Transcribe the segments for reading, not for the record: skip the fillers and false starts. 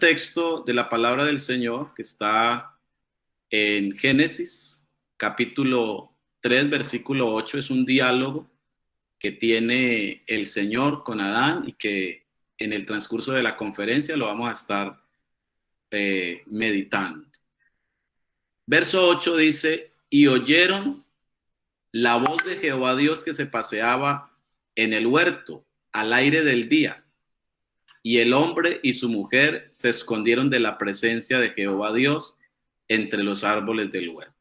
texto de la palabra del Señor que está en Génesis, capítulo 3, versículo 8. Es un diálogo que tiene el Señor con Adán y que en el transcurso de la conferencia lo vamos a estar meditando. Verso 8 dice: y oyeron la voz de Jehová Dios que se paseaba en el huerto al aire del día, y el hombre y su mujer se escondieron de la presencia de Jehová Dios entre los árboles del huerto.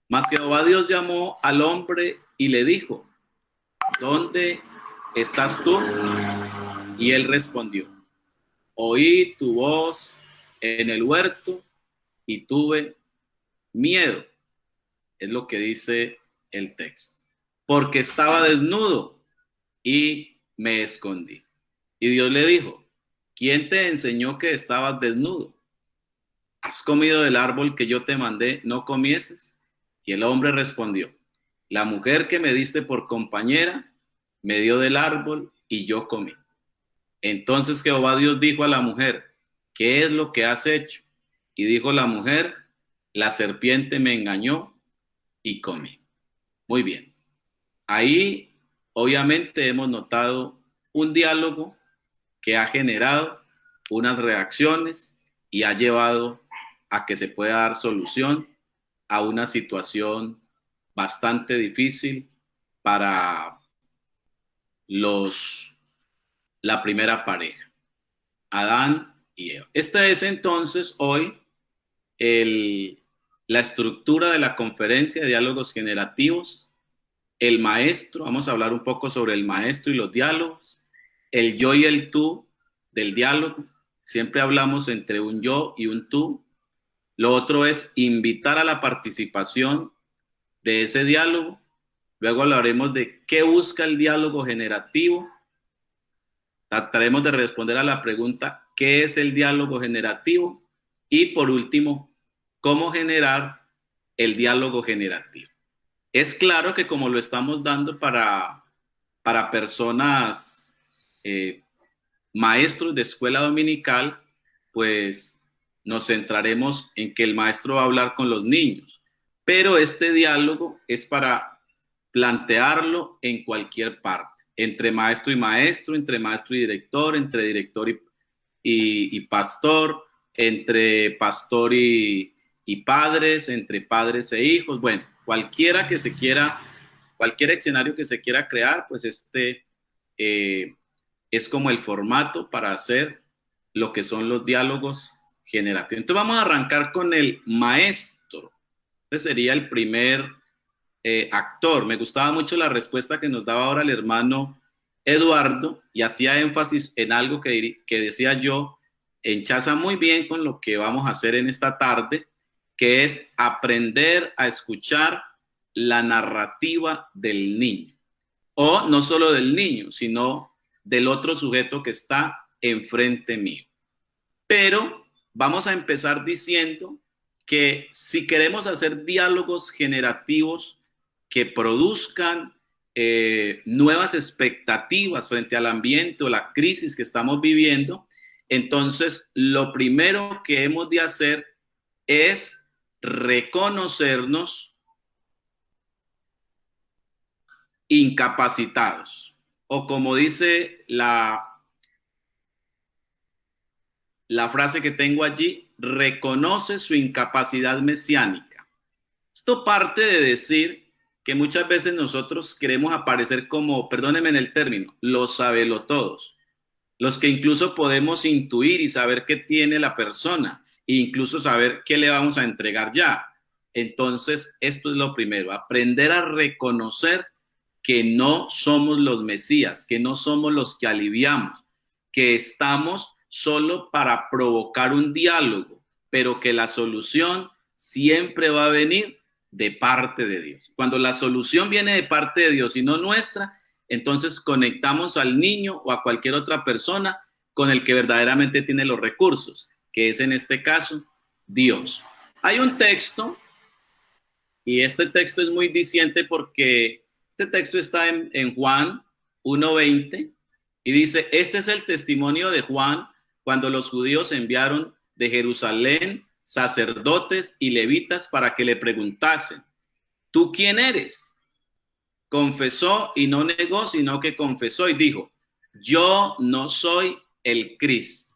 Mas Jehová Dios llamó al hombre y le dijo: ¿dónde estás tú? Y él respondió: oí tu voz en el huerto y tuve miedo. Es lo que dice el texto. Porque estaba desnudo y me escondí. Y Dios le dijo: ¿quién te enseñó que estabas desnudo? ¿Has comido del árbol que yo te mandé no comieses? Y el hombre respondió: la mujer que me diste por compañera me dio del árbol y yo comí. Entonces Jehová Dios dijo a la mujer: ¿qué es lo que has hecho? Y dijo la mujer: la serpiente me engañó y comí. Muy bien. Ahí obviamente hemos notado un diálogo que ha generado unas reacciones y ha llevado a que se pueda dar solución a una situación bastante difícil para la primera pareja, Adán y Eva. Esta es entonces hoy la estructura de la conferencia de diálogos generativos. El maestro, vamos a hablar un poco sobre el maestro y los diálogos, el yo y el tú del diálogo. Siempre hablamos entre un yo y un tú. Lo otro es invitar a la participación de ese diálogo. Luego hablaremos de qué busca el diálogo generativo. Trataremos de responder a la pregunta: ¿qué es el diálogo generativo? Y por último, ¿cómo generar el diálogo generativo? Es claro que como lo estamos dando para personas, maestros de escuela dominical, pues nos centraremos en que el maestro va a hablar con los niños. Pero este diálogo es para plantearlo en cualquier parte, entre maestro y maestro, entre maestro y director, entre director y pastor, entre pastor y padres, entre padres e hijos. Bueno, cualquier escenario que se quiera crear, pues es como el formato para hacer lo que son los diálogos generativos. Entonces vamos a arrancar con el maestro. Este sería el primer actor. Me gustaba mucho la respuesta que nos daba ahora el hermano Eduardo, y hacía énfasis en algo que decía yo: enchaza muy bien con lo que vamos a hacer en esta tarde, que es aprender a escuchar la narrativa del niño. O no solo del niño, sino del otro sujeto que está enfrente mío. Pero vamos a empezar diciendo que si queremos hacer diálogos generativos que produzcan nuevas expectativas frente al ambiente o la crisis que estamos viviendo, entonces lo primero que hemos de hacer es reconocernos incapacitados, o como dice la frase que tengo allí: reconoce su incapacidad mesiánica. Esto parte de decir que muchas veces nosotros queremos aparecer como, perdónenme en el término, los sabelotodos, los que incluso podemos intuir y saber qué tiene la persona, e incluso saber qué le vamos a entregar ya. Entonces, esto es lo primero: aprender a reconocer que no somos los Mesías, que no somos los que aliviamos, que estamos solo para provocar un diálogo, pero que la solución siempre va a venir de parte de Dios. Cuando la solución viene de parte de Dios y no nuestra, entonces conectamos al niño o a cualquier otra persona con el que verdaderamente tiene los recursos, que es en este caso Dios. Hay un texto, y este texto es muy diciente porque este texto está en Juan 1:20, y dice: este es el testimonio de Juan cuando los judíos enviaron de Jerusalén sacerdotes y levitas para que le preguntasen: ¿tú quién eres? Confesó y no negó, sino que confesó y dijo: yo no soy el Cristo.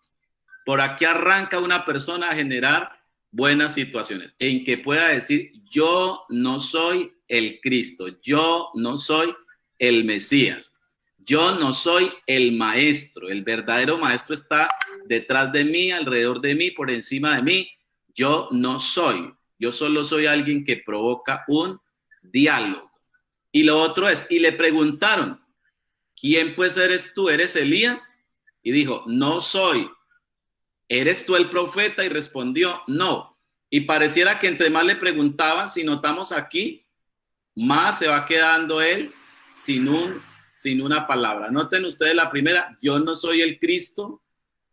Por aquí arranca una persona a generar buenas situaciones, en que pueda decir: yo no soy el Cristo, yo no soy el Mesías, yo no soy el maestro, el verdadero maestro está detrás de mí, alrededor de mí, por encima de mí. Yo no soy, yo solo soy alguien que provoca un diálogo. Y lo otro es, y le preguntaron: ¿quién pues eres tú? ¿Eres Elías? Y dijo: no soy. ¿Eres tú el profeta? Y respondió: no. Y pareciera que entre más le preguntaban, si notamos aquí, más se va quedando él sin una palabra. Noten ustedes la primera: yo no soy el Cristo.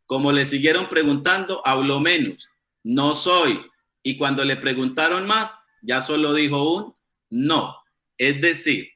Como le siguieron preguntando, habló menos: no soy. Y cuando le preguntaron más, ya solo dijo un no. Es decir,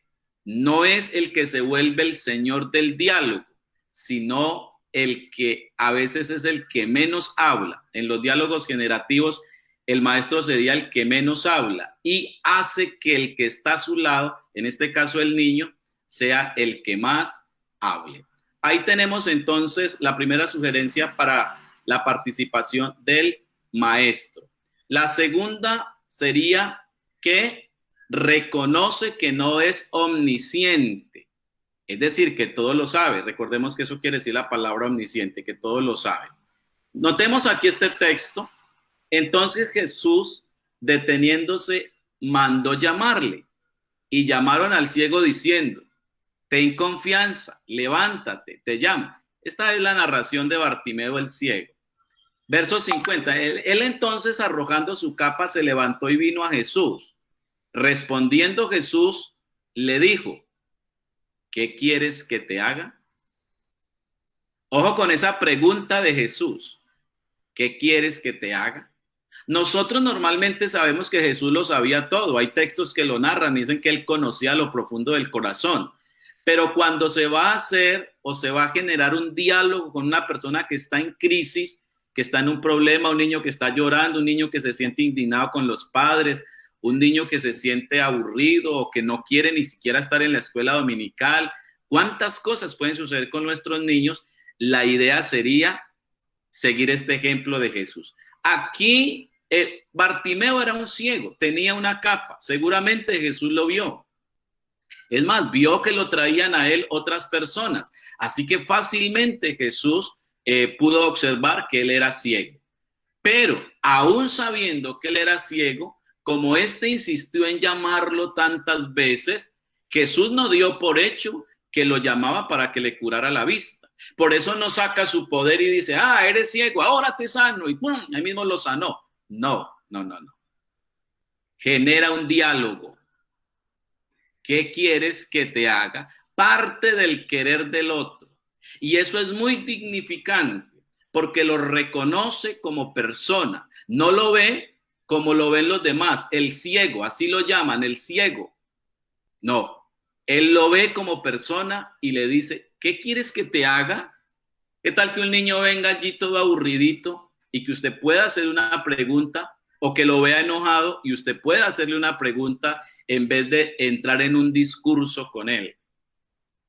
no es el que se vuelve el señor del diálogo, sino el que a veces es el que menos habla. En los diálogos generativos, el maestro sería el que menos habla y hace que el que está a su lado, en este caso el niño, sea el que más hable. Ahí tenemos entonces la primera sugerencia para la participación del maestro. La segunda sería que reconoce que no es omnisciente, es decir, que todo lo sabe. Recordemos que eso quiere decir la palabra omnisciente, que todo lo sabe. Notemos aquí este texto. Entonces Jesús, deteniéndose, mandó llamarle, y llamaron al ciego diciendo: ten confianza, levántate, te llamo. Esta es la narración de Bartimeo el ciego. Verso 50. Él entonces, arrojando su capa, se levantó y vino a Jesús. Respondiendo Jesús, le dijo: ¿qué quieres que te haga? Ojo con esa pregunta de Jesús: ¿qué quieres que te haga? Nosotros normalmente sabemos que Jesús lo sabía todo. Hay textos que lo narran, dicen que él conocía lo profundo del corazón. Pero cuando se va a hacer o se va a generar un diálogo con una persona que está en crisis, que está en un problema, un niño que está llorando, un niño que se siente indignado con los padres, un niño que se siente aburrido o que no quiere ni siquiera estar en la escuela dominical, ¿cuántas cosas pueden suceder con nuestros niños? La idea sería seguir este ejemplo de Jesús. Aquí Bartimeo era un ciego, tenía una capa, seguramente Jesús lo vio. Es más, vio que lo traían a él otras personas, así que fácilmente Jesús pudo observar que él era ciego. Pero aún sabiendo que él era ciego, como éste insistió en llamarlo tantas veces, Jesús no dio por hecho que lo llamaba para que le curara la vista. Por eso no saca su poder y dice: eres ciego, ahora te sano, y ¡pum!, ahí mismo lo sanó. No. Genera un diálogo. ¿Qué quieres que te haga? Parte del querer del otro. Y eso es muy dignificante, porque lo reconoce como persona. No lo ve como lo ven los demás. El ciego, así lo llaman, el ciego. No, él lo ve como persona y le dice: ¿qué quieres que te haga? ¿Qué tal que un niño venga allí todo aburridito y que usted pueda hacer una pregunta, o que lo vea enojado y usted pueda hacerle una pregunta en vez de entrar en un discurso con él?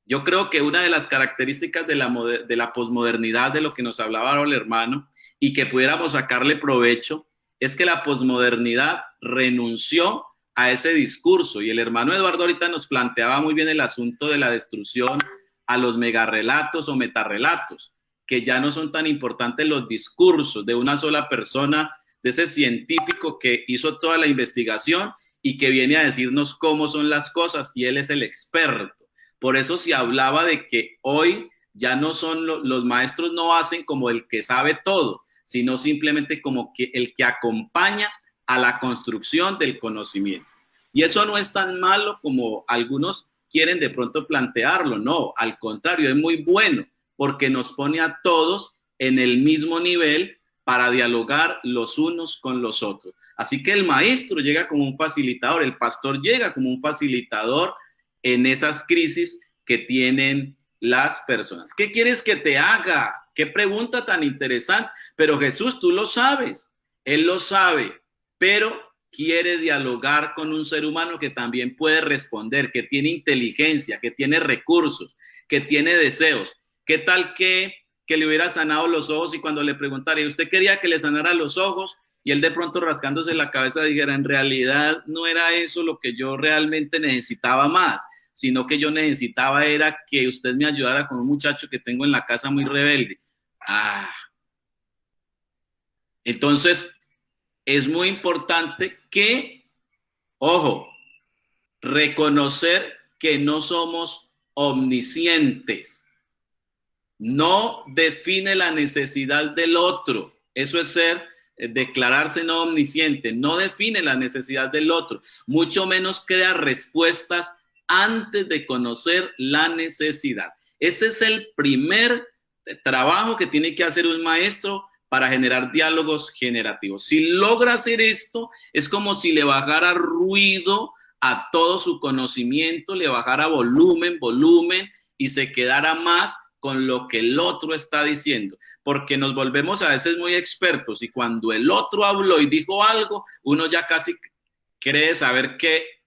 Yo creo que una de las características de la posmodernidad, de lo que nos hablaba ahora el hermano, y que pudiéramos sacarle provecho, es que la posmodernidad renunció a ese discurso. Y el hermano Eduardo ahorita nos planteaba muy bien el asunto de la destrucción a los megarrelatos o metarrelatos, que ya no son tan importantes los discursos de una sola persona, de ese científico que hizo toda la investigación y que viene a decirnos cómo son las cosas, y él es el experto. Por eso se hablaba de que hoy ya no son los maestros, no hacen como el que sabe todo, sino simplemente como que el que acompaña a la construcción del conocimiento. Y eso no es tan malo como algunos quieren de pronto plantearlo. No, al contrario, es muy bueno, porque nos pone a todos en el mismo nivel para dialogar los unos con los otros. Así que el maestro llega como un facilitador, el pastor llega como un facilitador en esas crisis que tienen las personas. ¿Qué quieres que te haga? Qué pregunta tan interesante. Pero Jesús, tú lo sabes. Él lo sabe, pero quiere dialogar con un ser humano que también puede responder, que tiene inteligencia, que tiene recursos, que tiene deseos. ¿Qué tal que le hubiera sanado los ojos y cuando le preguntara, ¿y usted quería que le sanara los ojos? Y él de pronto rascándose la cabeza dijera, en realidad no era eso lo que yo realmente necesitaba más, sino que yo necesitaba era que usted me ayudara con un muchacho que tengo en la casa muy rebelde. Entonces, es muy importante que, ojo, reconocer que no somos omniscientes. No define la necesidad del otro. Eso es declararse no omnisciente. No define la necesidad del otro. Mucho menos crea respuestas antes de conocer la necesidad. Ese es el primer trabajo que tiene que hacer un maestro para generar diálogos generativos. Si logra hacer esto, es como si le bajara ruido a todo su conocimiento, le bajara volumen, y se quedara más con lo que el otro está diciendo, porque nos volvemos a veces muy expertos y cuando el otro habló y dijo algo, uno ya casi cree saber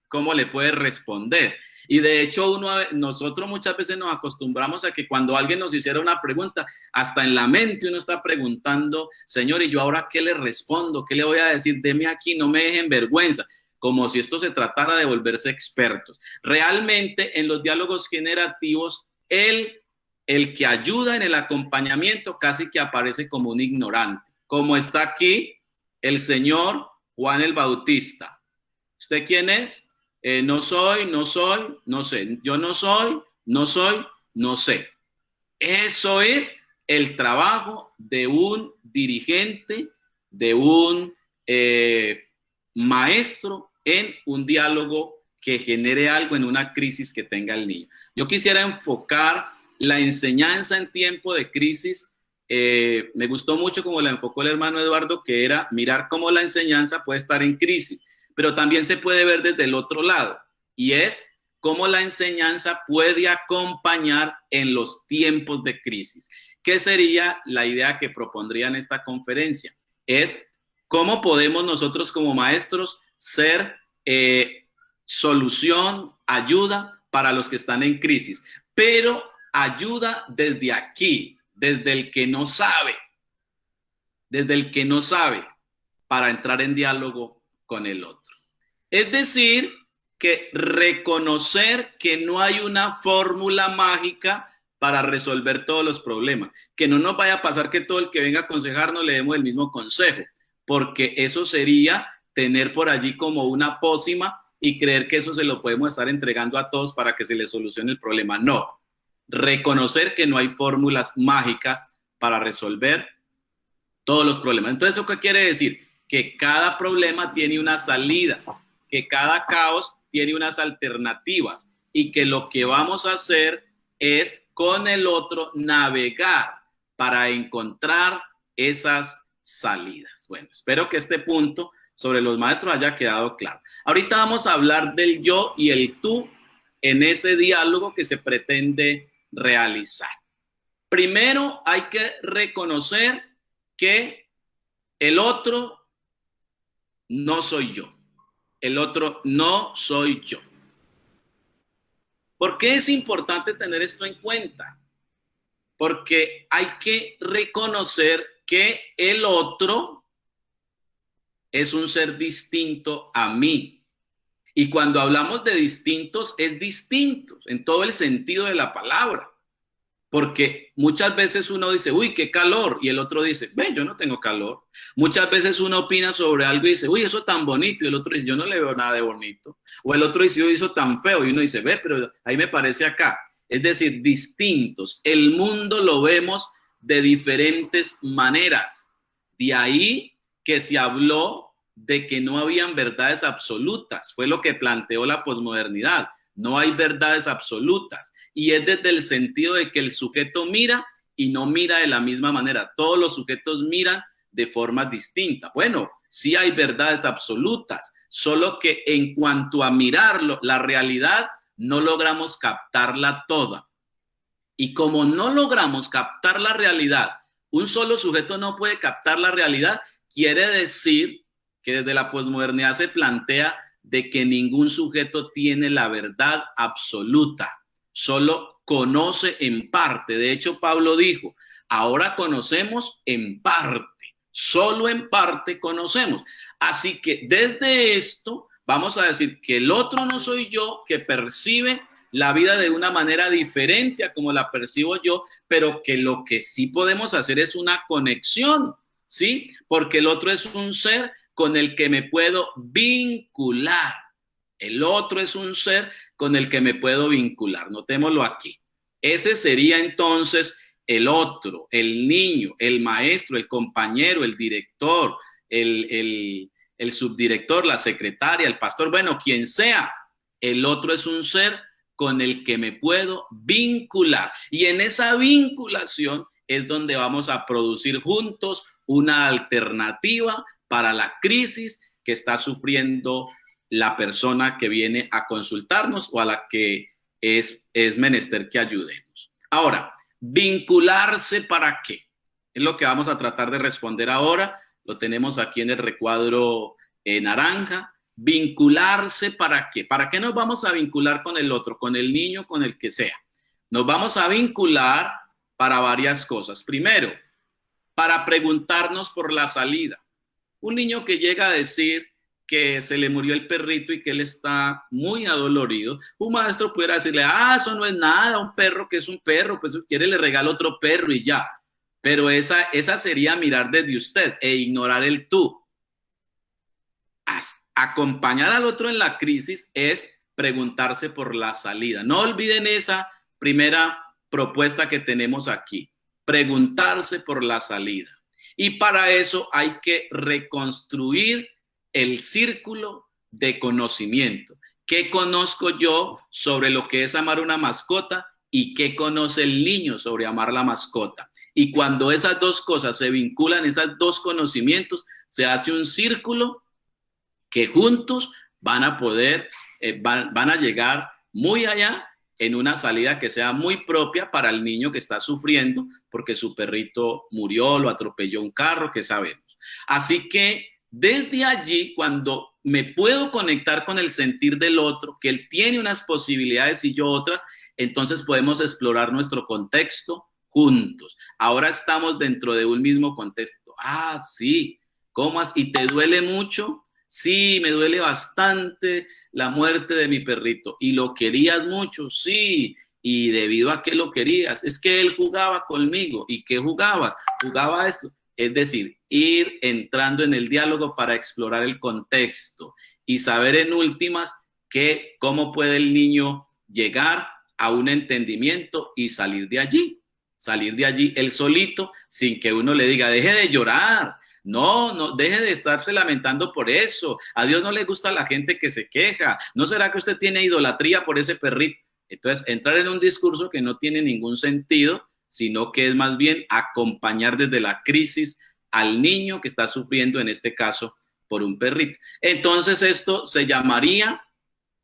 cómo le puede responder. Y de hecho nosotros muchas veces nos acostumbramos a que cuando alguien nos hiciera una pregunta, hasta en la mente uno está preguntando, Señor, ¿y yo ahora qué le respondo? ¿Qué le voy a decir? Deme aquí, no me dejen vergüenza. Como si esto se tratara de volverse expertos. Realmente en los diálogos generativos, el que ayuda en el acompañamiento casi que aparece como un ignorante. Como está aquí el señor Juan el Bautista. ¿Usted quién es? No soy, no sé. Yo no soy, no sé. Eso es el trabajo de un dirigente, de un maestro en un diálogo que genere algo en una crisis que tenga el niño. Yo quisiera enfocar la enseñanza en tiempo de crisis. Me gustó mucho como la enfocó el hermano Eduardo, que era mirar cómo la enseñanza puede estar en crisis, pero también se puede ver desde el otro lado, y es cómo la enseñanza puede acompañar en los tiempos de crisis. ¿Qué sería la idea que propondría en esta conferencia? Es cómo podemos nosotros como maestros ser solución, ayuda para los que están en crisis, pero ayuda desde aquí, desde el que no sabe, para entrar en diálogo con el otro. Es decir, que reconocer que no hay una fórmula mágica para resolver todos los problemas, que no nos vaya a pasar que todo el que venga a aconsejarnos le demos el mismo consejo, porque eso sería tener por allí como una pócima y creer que eso se lo podemos estar entregando a todos para que se les solucione el problema. No. Reconocer que no hay fórmulas mágicas para resolver todos los problemas. Entonces, ¿eso qué quiere decir? Que cada problema tiene una salida, que cada caos tiene unas alternativas y que lo que vamos a hacer es con el otro navegar para encontrar esas salidas. Bueno, espero que este punto sobre los maestros haya quedado claro. Ahorita vamos a hablar del yo y el tú en ese diálogo que se pretende realizar. Primero hay que reconocer que el otro no soy yo. El otro no soy yo. ¿Por qué es importante tener esto en cuenta? Porque hay que reconocer que el otro es un ser distinto a mí. Y cuando hablamos de distintos, es distintos en todo el sentido de la palabra. Porque muchas veces uno dice, uy, qué calor, y el otro dice, ve, yo no tengo calor. Muchas veces uno opina sobre algo y dice, uy, eso tan bonito, y el otro dice, yo no le veo nada de bonito. O el otro dice, uy, eso tan feo, y uno dice, ve, pero ahí me parece acá. Es decir, distintos. El mundo lo vemos de diferentes maneras. De ahí que se habló de que no habían verdades absolutas. Fue lo que planteó la posmodernidad. No hay verdades absolutas. Y es desde el sentido de que el sujeto mira y no mira de la misma manera. Todos los sujetos miran de formas distintas. Bueno, sí hay verdades absolutas, solo que en cuanto a mirarlo, la realidad, no logramos captarla toda. Y como no logramos captar la realidad Un solo sujeto no puede captar la realidad. Quiere decir que desde la posmodernidad se plantea de que ningún sujeto tiene la verdad absoluta, solo conoce en parte. De hecho, Pablo dijo, ahora conocemos en parte, solo en parte conocemos. Así que desde esto vamos a decir que el otro no soy yo, que percibe la vida de una manera diferente a como la percibo yo, pero que lo que sí podemos hacer es una conexión, ¿sí? Porque el otro es un ser con el que me puedo vincular. El otro es un ser con el que me puedo vincular. Notémoslo aquí. Ese sería entonces el otro, el niño, el maestro, el compañero, el director, el subdirector, la secretaria, el pastor, bueno, quien sea. El otro es un ser con el que me puedo vincular. Y en esa vinculación es donde vamos a producir juntos una alternativa para la crisis que está sufriendo la persona que viene a consultarnos o a la que es menester que ayudemos. Ahora, ¿vincularse para qué? Es lo que vamos a tratar de responder ahora. Lo tenemos aquí en el recuadro naranja. ¿Vincularse para qué? ¿Para qué nos vamos a vincular con el otro, con el niño, con el que sea? Nos vamos a vincular para varias cosas. Primero, para preguntarnos por la salida. Un niño que llega a decir que se le murió el perrito y que él está muy adolorido, un maestro pudiera decirle, eso no es nada, un perro que es un perro, pues si quiere le regala otro perro y ya. Pero esa sería mirar desde usted e ignorar el tú. Acompañar al otro en la crisis es preguntarse por la salida. No olviden esa primera propuesta que tenemos aquí, preguntarse por la salida. Y para eso hay que reconstruir el círculo de conocimiento. ¿Qué conozco yo sobre lo que es amar una mascota y qué conoce el niño sobre amar la mascota? Y cuando esas dos cosas se vinculan, esos dos conocimientos, se hace un círculo que juntos van a poder, van a llegar muy allá en una salida que sea muy propia para el niño que está sufriendo porque su perrito murió, lo atropelló un carro, que sabemos. Así que desde allí, cuando me puedo conectar con el sentir del otro, que él tiene unas posibilidades y yo otras, entonces podemos explorar nuestro contexto juntos. Ahora estamos dentro de un mismo contexto. Sí, ¿cómo así? ¿Y te duele mucho? Sí, me duele bastante la muerte de mi perrito. ¿Y lo querías mucho? Sí. ¿Y debido a qué lo querías? Es que él jugaba conmigo. ¿Y qué jugabas? Jugaba esto. Es decir, ir entrando en el diálogo para explorar el contexto y saber en últimas cómo puede el niño llegar a un entendimiento y salir de allí él solito, sin que uno le diga, deje de llorar. No, deje de estarse lamentando por eso. A Dios no le gusta la gente que se queja. ¿No será que usted tiene idolatría por ese perrito? Entonces, entrar en un discurso que no tiene ningún sentido, sino que es más bien acompañar desde la crisis al niño que está sufriendo, en este caso, por un perrito. Entonces, esto se llamaría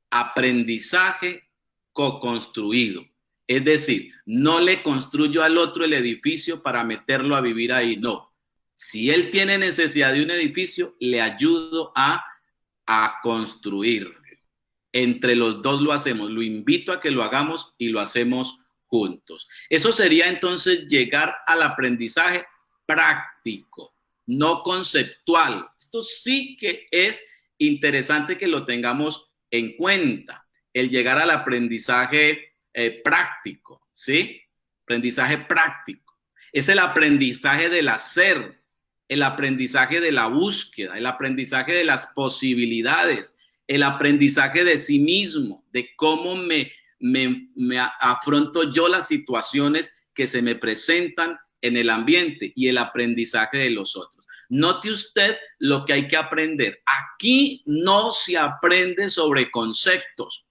aprendizaje co-construido. Es decir, no le construyo al otro el edificio para meterlo a vivir ahí, no. Si él tiene necesidad de un edificio, le ayudo a construir. Entre los dos lo hacemos. Lo invito a que lo hagamos y lo hacemos juntos. Eso sería entonces llegar al aprendizaje práctico, no conceptual. Esto sí que es interesante que lo tengamos en cuenta. El llegar al aprendizaje práctico, ¿sí? Aprendizaje práctico. Es el aprendizaje del hacer, el aprendizaje de la búsqueda, el aprendizaje de las posibilidades, el aprendizaje de sí mismo, de cómo me afronto yo las situaciones que se me presentan en el ambiente y el aprendizaje de los otros. Note usted lo que hay que aprender. Aquí no se aprende sobre conceptos,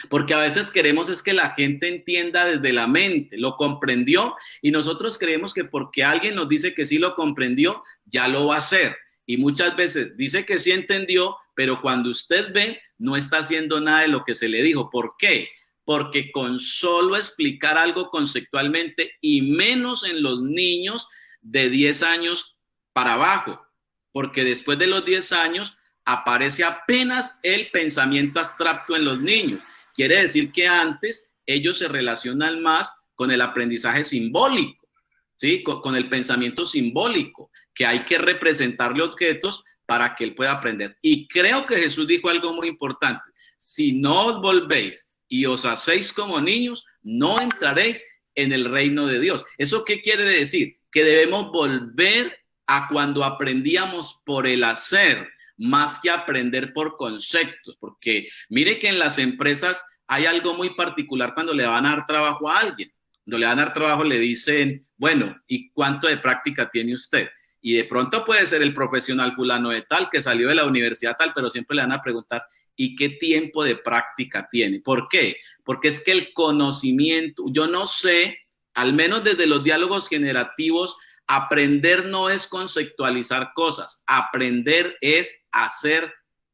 porque a veces queremos es que la gente entienda desde la mente, lo comprendió, y nosotros creemos que porque alguien nos dice que sí lo comprendió, ya lo va a hacer. Y muchas veces dice que sí entendió, pero cuando usted ve, no está haciendo nada de lo que se le dijo. ¿Por qué? porque con solo explicar algo conceptualmente, y menos en los niños de 10 años para abajo, porque después de los 10 años aparece apenas el pensamiento abstracto en los niños. Quiere decir que antes ellos se relacionan más con el aprendizaje simbólico, ¿sí? Con el pensamiento simbólico, que hay que representarle objetos para que él pueda aprender. Y creo que Jesús dijo algo muy importante: si no os volvéis y os hacéis como niños, no entraréis en el reino de Dios. ¿Eso qué quiere decir? Que debemos volver a cuando aprendíamos por el hacer, más que aprender por conceptos, porque mire que en las empresas hay algo muy particular cuando le van a dar trabajo a alguien. Cuando le van a dar trabajo le dicen, bueno, ¿y cuánto de práctica tiene usted? Y de pronto puede ser el profesional fulano de tal, que salió de la universidad tal, pero siempre le van a preguntar, ¿y qué tiempo de práctica tiene? ¿Por qué? Porque es que el conocimiento, yo no sé, al menos desde los diálogos generativos, aprender no es conceptualizar cosas, aprender es hacer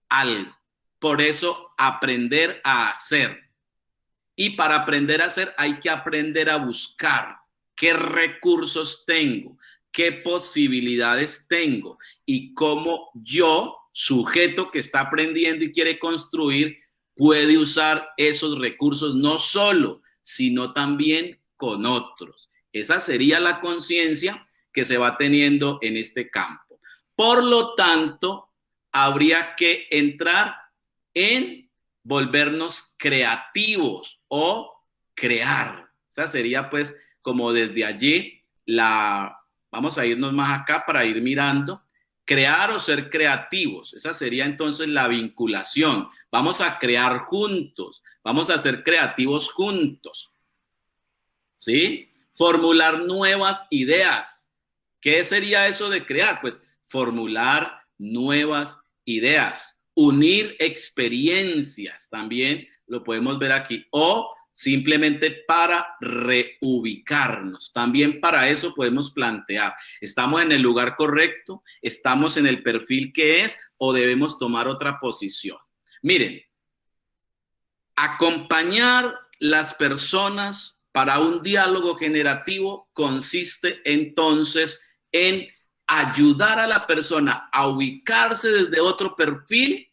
algo. Por eso, aprender a hacer. Y para aprender a hacer hay que aprender a buscar qué recursos tengo, qué posibilidades tengo y cómo yo, sujeto que está aprendiendo y quiere construir, puede usar esos recursos no solo, sino también con otros. Esa sería la conciencia que se va teniendo en este campo. Por lo tanto, habría que entrar en volvernos creativos o crear. Esa sería pues como desde allí vamos a irnos más acá para ir mirando, crear o ser creativos. Esa sería entonces la vinculación. Vamos a crear juntos, vamos a ser creativos juntos, ¿sí? Formular nuevas ideas. ¿Qué sería eso de crear? Pues formular nuevas ideas, unir experiencias, también lo podemos ver aquí, o simplemente para reubicarnos. También para eso podemos plantear, ¿estamos en el lugar correcto? ¿Estamos en el perfil que es? ¿O debemos tomar otra posición? Miren, acompañar las personas para un diálogo generativo consiste entonces en ayudar a la persona a ubicarse desde otro perfil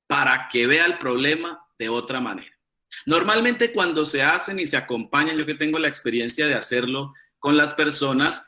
para que vea el problema de otra manera. Normalmente cuando se hacen y se acompañan, yo que tengo la experiencia de hacerlo con las personas,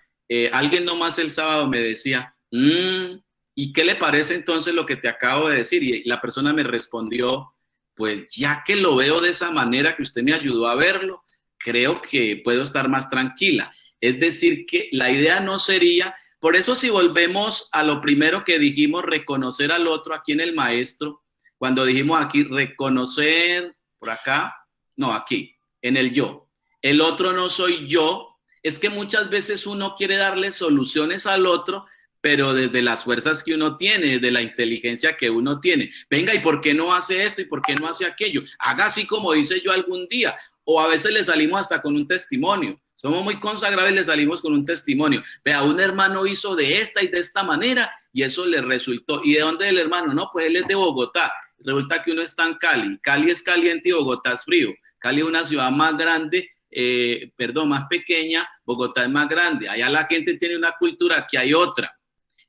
alguien nomás el sábado me decía, ¿y qué le parece entonces lo que te acabo de decir? Y la persona me respondió, pues ya que lo veo de esa manera que usted me ayudó a verlo, creo que puedo estar más tranquila. Es decir, que la idea no sería, por eso si volvemos a lo primero que dijimos, reconocer al otro aquí en el maestro, cuando dijimos aquí reconocer, por acá, no, aquí, en el yo. El otro no soy yo, es que muchas veces uno quiere darle soluciones al otro, pero desde las fuerzas que uno tiene, desde la inteligencia que uno tiene. Venga, ¿y por qué no hace esto? ¿Y por qué no hace aquello? Haga así como hice yo algún día. O a veces le salimos hasta con un testimonio. Somos muy consagrados y le salimos con un testimonio. Vea, un hermano hizo de esta y de esta manera y eso le resultó. ¿Y de dónde es el hermano? No, pues él es de Bogotá. Resulta que uno está en Cali. Cali es caliente y Bogotá es frío. Cali es una ciudad más grande, más pequeña. Bogotá es más grande. Allá la gente tiene una cultura, que hay otra.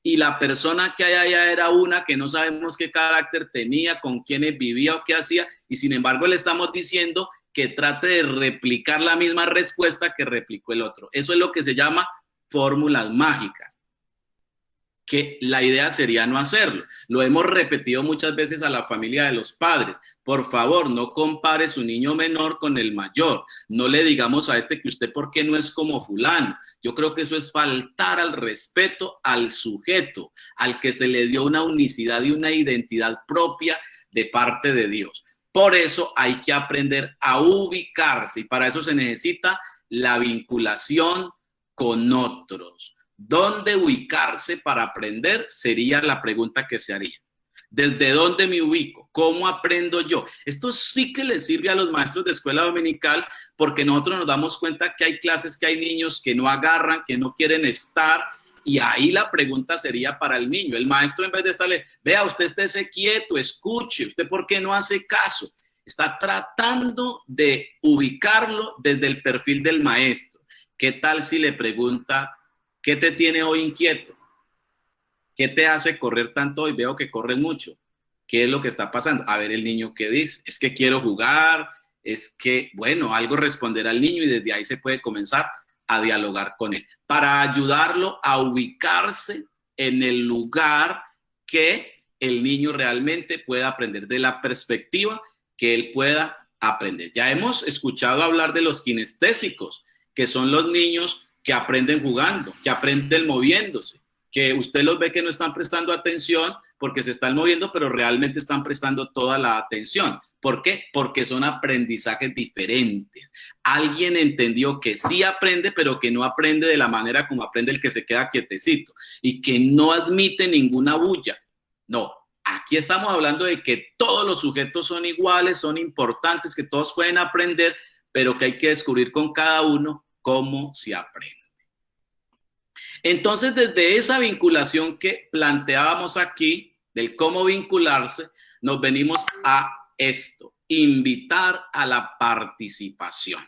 Y la persona que hay allá era una que no sabemos qué carácter tenía, con quiénes vivía o qué hacía. Y sin embargo le estamos diciendo que trate de replicar la misma respuesta que replicó el otro. Eso es lo que se llama fórmulas mágicas, que la idea sería no hacerlo. Lo hemos repetido muchas veces a la familia de los padres. Por favor, no compare su niño menor con el mayor. No le digamos a este que usted por qué no es como fulano. Yo creo que eso es faltar al respeto al sujeto, al que se le dio una unicidad y una identidad propia de parte de Dios. Por eso hay que aprender a ubicarse y para eso se necesita la vinculación con otros. ¿Dónde ubicarse para aprender? Sería la pregunta que se haría. ¿Desde dónde me ubico? ¿Cómo aprendo yo? Esto sí que le sirve a los maestros de escuela dominical porque nosotros nos damos cuenta que hay clases, que hay niños que no agarran, que no quieren estar. Y ahí la pregunta sería para el niño. El maestro, en vez de estarle, vea, usted estése quieto, escuche, ¿usted por qué no hace caso? Está tratando de ubicarlo desde el perfil del maestro. ¿Qué tal si le pregunta, qué te tiene hoy inquieto? ¿Qué te hace correr tanto hoy? Veo que corres mucho. ¿Qué es lo que está pasando? A ver el niño qué dice. Es que quiero jugar, es que, bueno, algo responderá al niño y desde ahí se puede comenzar a dialogar con él para ayudarlo a ubicarse en el lugar que el niño realmente pueda aprender, de la perspectiva que él pueda aprender. Ya hemos escuchado hablar de los kinestésicos, que son los niños que aprenden jugando, que aprenden moviéndose, que usted los ve que no están prestando atención porque se están moviendo, pero realmente están prestando toda la atención. ¿Por qué? Porque son aprendizajes diferentes. Alguien entendió que sí aprende, pero que no aprende de la manera como aprende el que se queda quietecito y que no admite ninguna bulla. No, aquí estamos hablando de que todos los sujetos son iguales, son importantes, que todos pueden aprender, pero que hay que descubrir con cada uno cómo se aprende. Entonces, desde esa vinculación que planteábamos aquí, del cómo vincularse, nos venimos a esto, invitar a la participación.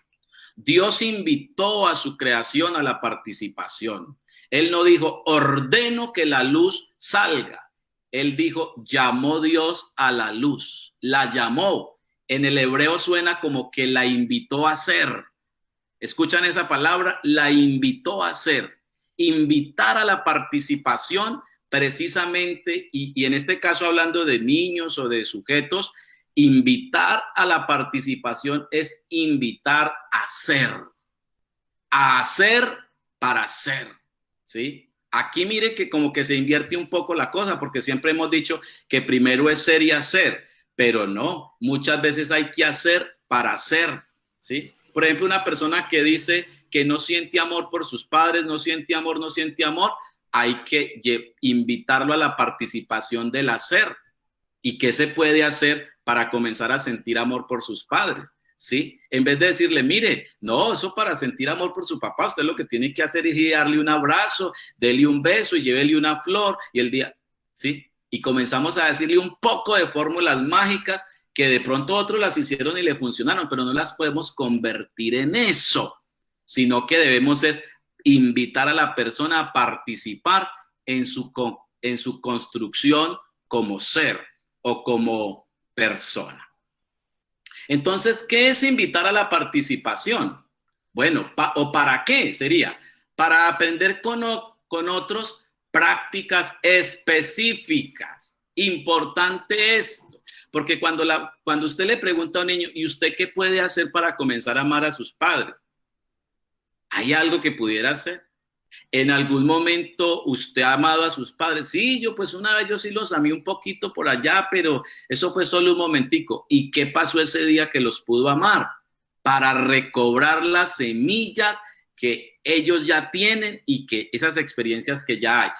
Dios invitó a su creación a la participación. Él no dijo, ordeno que la luz salga. Él dijo, llamó Dios a la luz, la llamó. En el hebreo suena como que la invitó a ser. ¿Escuchan esa palabra? La invitó a ser. Invitar a la participación precisamente, y en este caso hablando de niños o de sujetos, invitar a la participación es invitar a hacer para ser, ¿sí? Aquí mire que como que se invierte un poco la cosa, porque siempre hemos dicho que primero es ser y hacer, pero no, muchas veces hay que hacer para ser, ¿sí? Por ejemplo, una persona que dice que no siente amor por sus padres, no siente amor, hay que invitarlo a la participación del hacer. ¿Y qué se puede hacer para comenzar a sentir amor por sus padres? ¿Sí? En vez de decirle, mire, no, eso para sentir amor por su papá, usted lo que tiene que hacer es darle un abrazo, dele un beso y llévele una flor y el día, ¿sí? Y comenzamos a decirle un poco de fórmulas mágicas que de pronto otros las hicieron y le funcionaron, pero no las podemos convertir en eso, sino que debemos es invitar a la persona a participar en su construcción como ser o como persona. Entonces, ¿qué es invitar a la participación? Bueno, ¿para qué sería? Para aprender con otros prácticas específicas. Importante esto, porque cuando usted le pregunta a un niño, ¿y usted qué puede hacer para comenzar a amar a sus padres? ¿Hay algo que pudiera hacer? ¿En algún momento usted ha amado a sus padres? Sí, pues una vez yo sí los amé un poquito por allá, pero eso fue solo un momentico. ¿Y qué pasó ese día que los pudo amar? Para recobrar las semillas que ellos ya tienen y que esas experiencias que ya hay.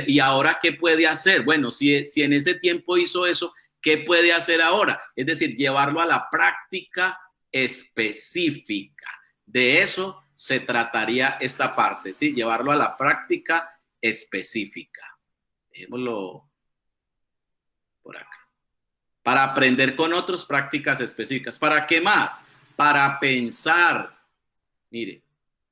¿Y ahora qué puede hacer? Bueno, si en ese tiempo hizo eso, ¿qué puede hacer ahora? Es decir, llevarlo a la práctica específica. De eso se trataría esta parte, ¿sí? Llevarlo a la práctica específica. Dejémoslo por acá. Para aprender con otros, prácticas específicas. ¿Para qué más? Para pensar. Mire,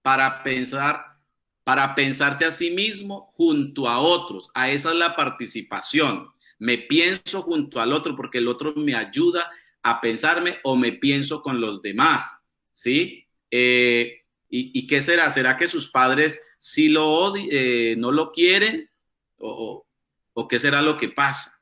para pensarse a sí mismo junto a otros. A esa es la participación. Me pienso junto al otro porque el otro me ayuda a pensarme o me pienso con los demás, ¿sí? ¿Y qué será? ¿Será que sus padres sí lo odian, no lo quieren? ¿O qué será lo que pasa?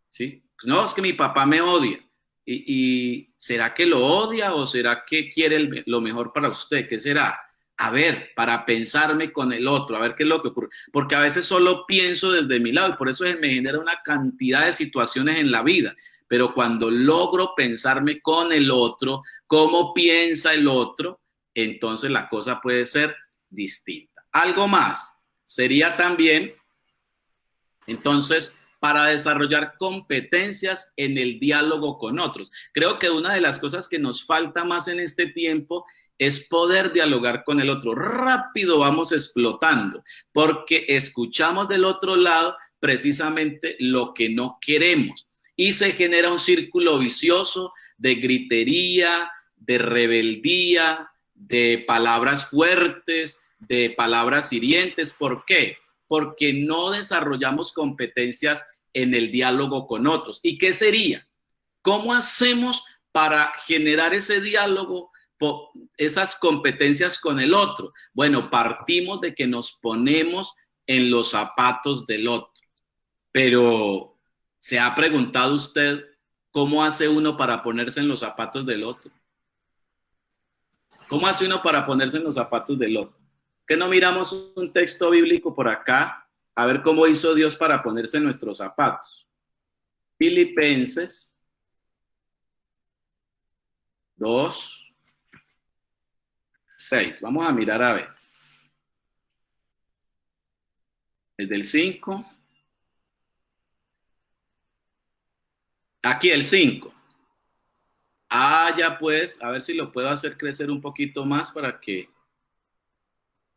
¿Sí? Pues no, es que mi papá me odia. ¿Y será que lo odia o será que quiere lo mejor para usted? ¿Qué será? A ver, para pensarme con el otro, a ver qué es lo que ocurre. Porque a veces solo pienso desde mi lado y por eso me genera una cantidad de situaciones en la vida. Pero cuando logro pensarme con el otro, cómo piensa el otro, entonces la cosa puede ser distinta. Algo más sería también, entonces, para desarrollar competencias en el diálogo con otros. Creo que una de las cosas que nos falta más en este tiempo es poder dialogar con el otro. Rápido vamos explotando, porque escuchamos del otro lado precisamente lo que no queremos. y se genera un círculo vicioso de gritería, de rebeldía, de palabras fuertes, de palabras hirientes. ¿Por qué? Porque no desarrollamos competencias en el diálogo con otros. ¿Y qué sería? ¿Cómo hacemos para generar ese diálogo, esas competencias con el otro? Bueno, partimos de que nos ponemos en los zapatos del otro. Pero, ¿se ha preguntado usted cómo hace uno para ponerse en los zapatos del otro? ¿Cómo hace uno para ponerse en los zapatos del otro? ¿Que no miramos un texto bíblico por acá a ver cómo hizo Dios para ponerse en nuestros zapatos? Filipenses 2:6. Vamos a mirar a ver. Desde el 5. Aquí el 5. Ya pues, a ver si lo puedo hacer crecer un poquito más para que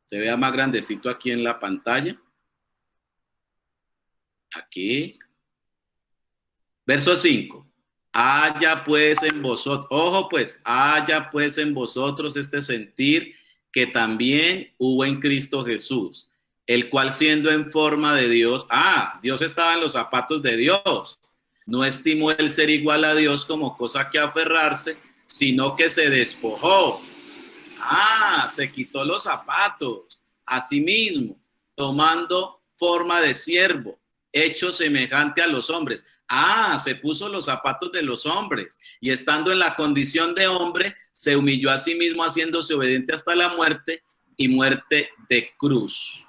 se vea más grandecito aquí en la pantalla. Aquí. Verso 5. Haya pues en vosotros, ojo pues, haya pues en vosotros este sentir que también hubo en Cristo Jesús, el cual siendo en forma de Dios, Dios estaba en los zapatos de Dios, no estimó el ser igual a Dios como cosa que aferrarse, sino que se despojó. Se quitó los zapatos a sí mismo, tomando forma de siervo, hecho semejante a los hombres. Se puso los zapatos de los hombres y estando en la condición de hombre, se humilló a sí mismo haciéndose obediente hasta la muerte y muerte de cruz.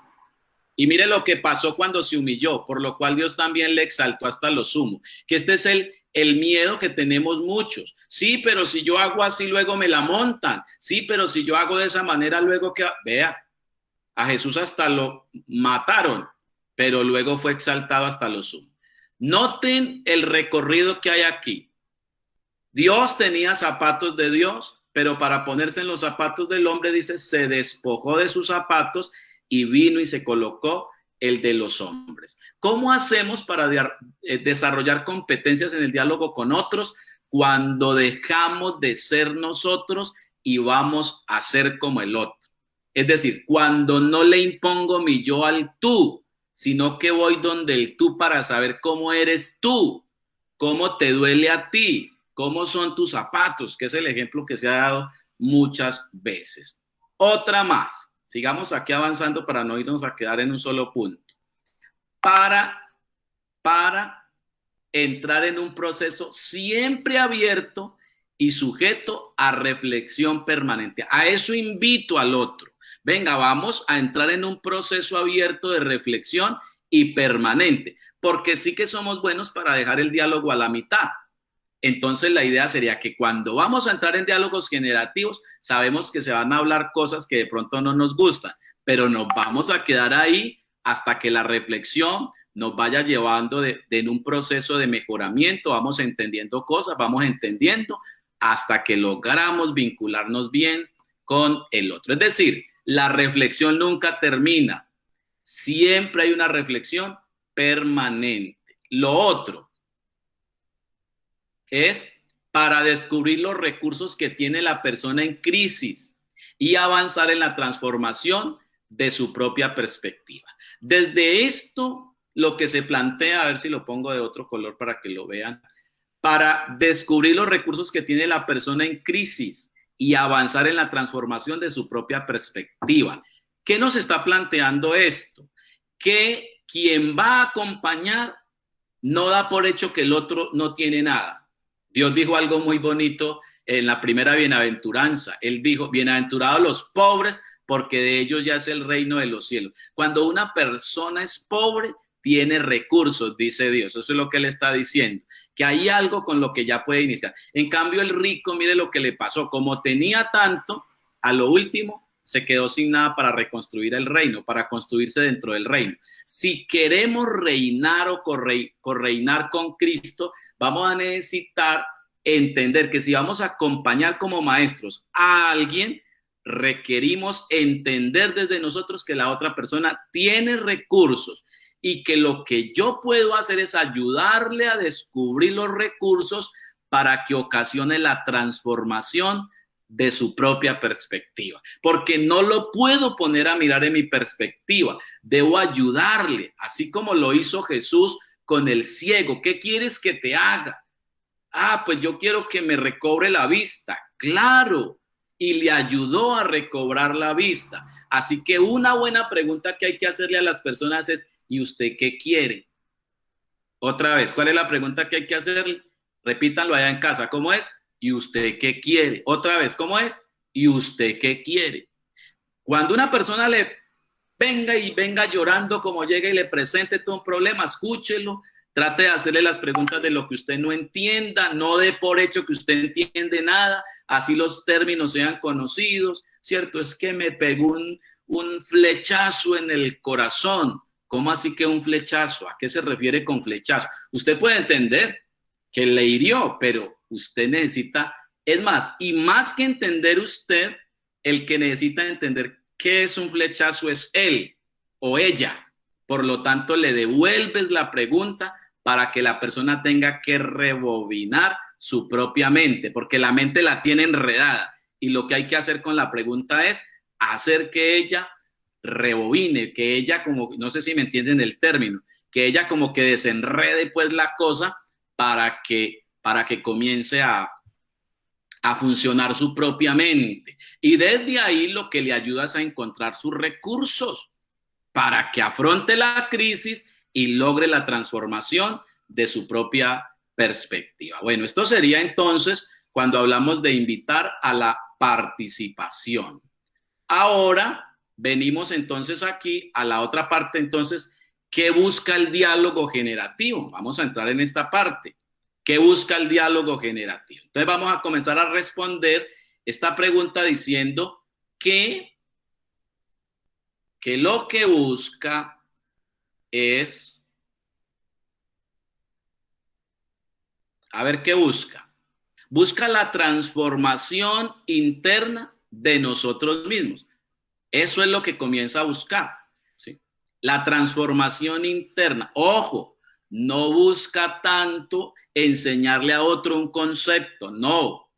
Y mire lo que pasó cuando se humilló, por lo cual Dios también le exaltó hasta lo sumo. Que este es el miedo que tenemos muchos. Sí, pero si yo hago así, luego me la montan. Sí, pero si yo hago de esa manera, luego que... Vea, a Jesús hasta lo mataron, pero luego fue exaltado hasta lo sumo. Noten el recorrido que hay aquí. Dios tenía zapatos de Dios, pero para ponerse en los zapatos del hombre, dice, se despojó de sus zapatos y vino y se colocó el de los hombres. ¿Cómo hacemos para desarrollar competencias en el diálogo con otros cuando dejamos de ser nosotros y vamos a ser como el otro? Es decir, cuando no le impongo mi yo al tú, sino que voy donde el tú para saber cómo eres tú, cómo te duele a ti, cómo son tus zapatos, que es el ejemplo que se ha dado muchas veces. Otra más. Sigamos aquí avanzando para no irnos a quedar en un solo punto. Para entrar en un proceso siempre abierto y sujeto a reflexión permanente. A eso invito al otro. Venga, vamos a entrar en un proceso abierto de reflexión y permanente, porque sí que somos buenos para dejar el diálogo a la mitad. Entonces la idea sería que cuando vamos a entrar en diálogos generativos, sabemos que se van a hablar cosas que de pronto no nos gustan, pero nos vamos a quedar ahí hasta que la reflexión nos vaya llevando en un proceso de mejoramiento, vamos entendiendo cosas, vamos entendiendo hasta que logramos vincularnos bien con el otro. Es decir, la reflexión nunca termina, siempre hay una reflexión permanente. Lo otro es para descubrir los recursos que tiene la persona en crisis y avanzar en la transformación de su propia perspectiva. Desde esto, lo que se plantea, a ver si lo pongo de otro color para que lo vean, para descubrir los recursos que tiene la persona en crisis y avanzar en la transformación de su propia perspectiva. ¿Qué nos está planteando esto? Que quien va a acompañar no da por hecho que el otro no tiene nada. Dios dijo algo muy bonito en la primera bienaventuranza. Él dijo, bienaventurados los pobres, porque de ellos ya es el reino de los cielos. Cuando una persona es pobre, tiene recursos, dice Dios. Eso es lo que él está diciendo, que hay algo con lo que ya puede iniciar. En cambio, el rico, mire lo que le pasó. Como tenía tanto, a lo último se quedó sin nada para reconstruir el reino, para construirse dentro del reino. Si queremos reinar o correinar con Cristo, vamos a necesitar entender que si vamos a acompañar como maestros a alguien, requerimos entender desde nosotros que la otra persona tiene recursos y que lo que yo puedo hacer es ayudarle a descubrir los recursos para que ocasione la transformación de su propia perspectiva, porque no lo puedo poner a mirar en mi perspectiva, debo ayudarle, así como lo hizo Jesús con el ciego. ¿Qué quieres que te haga? Ah, pues yo quiero que me recobre la vista. Claro, y le ayudó a recobrar la vista. Así que una buena pregunta que hay que hacerle a las personas es, ¿y usted qué quiere? Otra vez, ¿cuál es la pregunta que hay que hacerle? Repítanlo allá en casa, ¿cómo es? ¿Y usted qué quiere? Otra vez, ¿cómo es? ¿Y usted qué quiere? Cuando una persona le venga llorando como llega y le presente todo un problema, escúchelo, trate de hacerle las preguntas de lo que usted no entienda, no dé por hecho que usted entiende nada, así los términos sean conocidos, ¿cierto? Es que me pegó un flechazo en el corazón. ¿Cómo así que un flechazo? ¿A qué se refiere con flechazo? Usted puede entender que le hirió, pero usted necesita, es más, y más que entender usted, el que necesita entender qué es un flechazo es él o ella. Por lo tanto, le devuelves la pregunta para que la persona tenga que rebobinar su propia mente, porque la mente la tiene enredada. Y lo que hay que hacer con la pregunta es hacer que ella rebobine, que ella como, no sé si me entienden el término, que ella como que desenrede pues la cosa para que comience a funcionar su propia mente. Y desde ahí lo que le ayuda es a encontrar sus recursos para que afronte la crisis y logre la transformación de su propia perspectiva. Bueno, esto sería entonces cuando hablamos de invitar a la participación. Ahora venimos entonces aquí a la otra parte, entonces, ¿qué busca el diálogo generativo? Vamos a entrar en esta parte. ¿Qué busca el diálogo generativo? Entonces vamos a comenzar a responder esta pregunta diciendo que lo que busca es, a ver, ¿qué busca? Busca la transformación interna de nosotros mismos. Eso es lo que comienza a buscar, ¿sí? La transformación interna. Ojo, no busca tanto enseñarle a otro un concepto. No.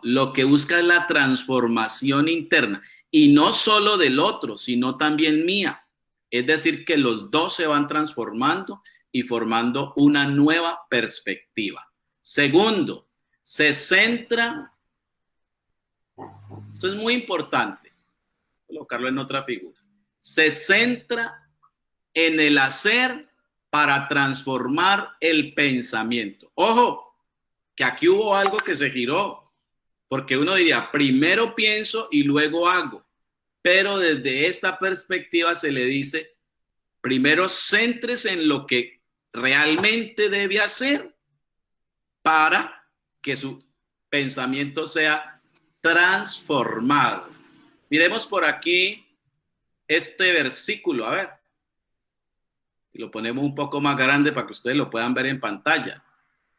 Lo que busca es la transformación interna. Y no solo del otro, sino también mía. Es decir, que los dos se van transformando y formando una nueva perspectiva. Segundo, se centra, esto es muy importante, colocarlo en otra figura, se centra en el hacer para transformar el pensamiento. Ojo, que aquí hubo algo que se giró, porque uno diría, primero pienso y luego hago, pero desde esta perspectiva se le dice, primero céntrese en lo que realmente debe hacer para que su pensamiento sea transformado. Miremos por aquí este versículo, a ver, lo ponemos un poco más grande para que ustedes lo puedan ver en pantalla.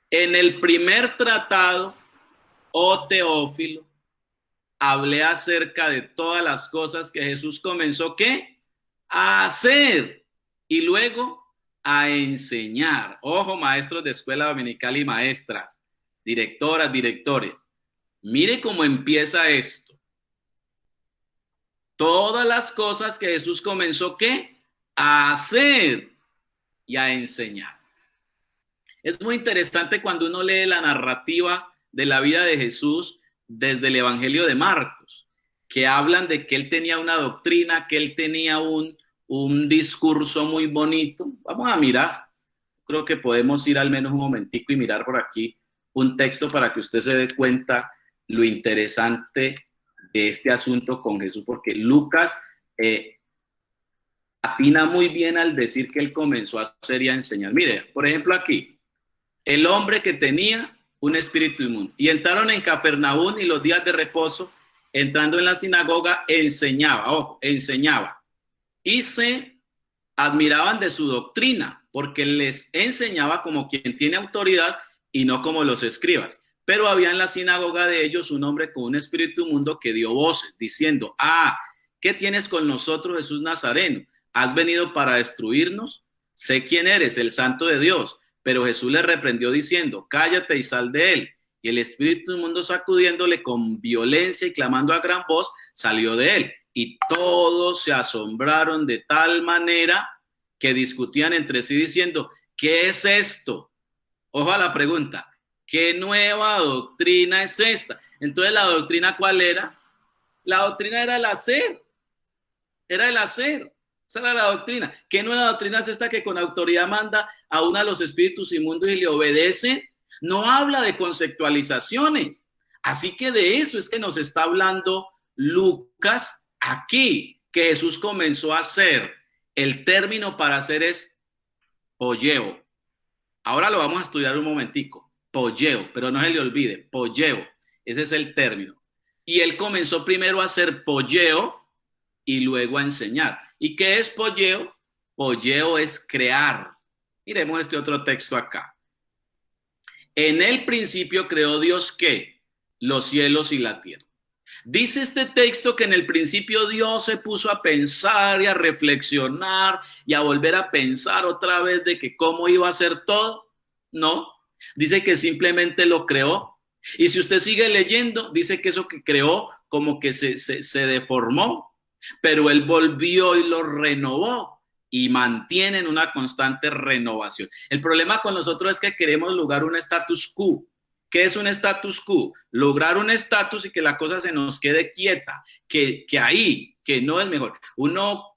En el primer tratado, oh Teófilo, hablé acerca de todas las cosas que Jesús comenzó, ¿qué? A hacer y luego a enseñar. Ojo, maestros de escuela dominical y maestras, directoras, directores, mire cómo empieza esto. Todas las cosas que Jesús comenzó, ¿qué? A hacer y a enseñar. Es muy interesante cuando uno lee la narrativa de la vida de Jesús desde el Evangelio de Marcos, que hablan de que él tenía una doctrina, que él tenía un discurso muy bonito. Vamos a mirar, creo que podemos ir al menos un momentico y mirar por aquí un texto para que usted se dé cuenta lo interesante de este asunto con Jesús, porque Lucas atina muy bien al decir que él comenzó a hacer y a enseñar. Mire, por ejemplo aquí, el hombre que tenía un espíritu inmundo. Y entraron en Capernaum y los días de reposo, entrando en la sinagoga, enseñaba, ojo, enseñaba. Y se admiraban de su doctrina, porque les enseñaba como quien tiene autoridad y no como los escribas. Pero había en la sinagoga de ellos un hombre con un espíritu inmundo que dio voces, diciendo, ¿qué tienes con nosotros, Jesús Nazareno? ¿has venido para destruirnos? Sé quién eres, el Santo de Dios. Pero Jesús le reprendió diciendo, cállate y sal de él. Y el espíritu inmundo, sacudiéndole con violencia y clamando a gran voz, salió de él. Y todos se asombraron de tal manera que discutían entre sí diciendo, ¿qué es esto? Ojo a la pregunta, ¿qué nueva doctrina es esta? Entonces, ¿la doctrina cuál era? La doctrina era el hacer. Era el hacer. Esa era la doctrina. ¿Qué nueva doctrina es esta que con autoridad manda a uno de los espíritus inmundos y le obedece? No habla de conceptualizaciones. Así que de eso es que nos está hablando Lucas aquí, que Jesús comenzó a hacer. El término para hacer es polleo. Ahora lo vamos a estudiar un momentico. Polleo, pero no se le olvide, polleo. Ese es el término. Y él comenzó primero a hacer polleo y luego a enseñar. ¿Y qué es polleo? Polleo es crear. Miremos este otro texto acá. En el principio creó Dios, ¿qué? Los cielos y la tierra. Dice este texto que en el principio Dios se puso a pensar y a reflexionar y a volver a pensar otra vez de que cómo iba a hacer todo. No, dice que simplemente lo creó. Y si usted sigue leyendo, dice que eso que creó como que se deformó, pero él volvió y lo renovó y mantienen una constante renovación. El problema con nosotros es que queremos lograr un status quo. ¿Qué es un status quo? Lograr un status y que la cosa se nos quede quieta, que ahí, que no es mejor. Uno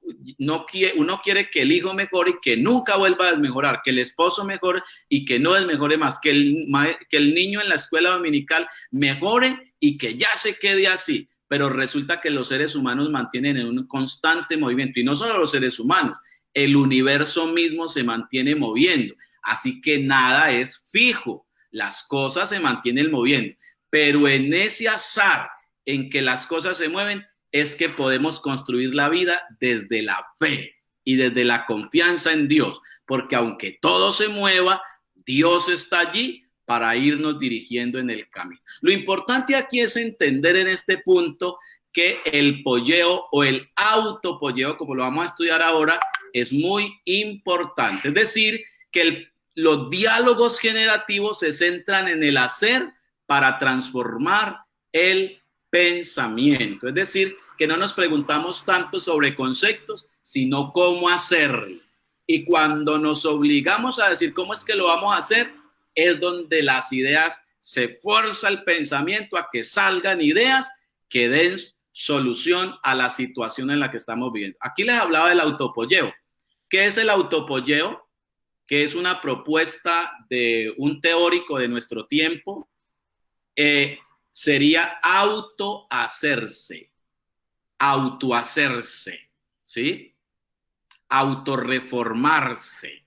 quiere que el hijo mejore y que nunca vuelva a desmejorar, que el esposo mejore y que no desmejore más, que el niño en la escuela dominical mejore y que ya se quede así. Pero resulta que los seres humanos mantienen en un constante movimiento, y no solo los seres humanos, el universo mismo se mantiene moviendo, así que nada es fijo, las cosas se mantienen moviendo, pero en ese azar en que las cosas se mueven es que podemos construir la vida desde la fe y desde la confianza en Dios, porque aunque todo se mueva, Dios está allí para irnos dirigiendo en el camino. Lo importante aquí es entender en este punto que el polleo o el autopolleo, como lo vamos a estudiar ahora, es muy importante. Es decir, que los diálogos generativos se centran en el hacer para transformar el pensamiento. Es decir, que no nos preguntamos tanto sobre conceptos, sino cómo hacerlo. Y cuando nos obligamos a decir cómo es que lo vamos a hacer, es donde las ideas se fuerza el pensamiento a que salgan ideas que den solución a la situación en la que estamos viviendo. Aquí les hablaba del autopolleo. ¿Qué es el autopolleo? Que es una propuesta de un teórico de nuestro tiempo. Sería autohacerse, ¿sí? Autorreformarse.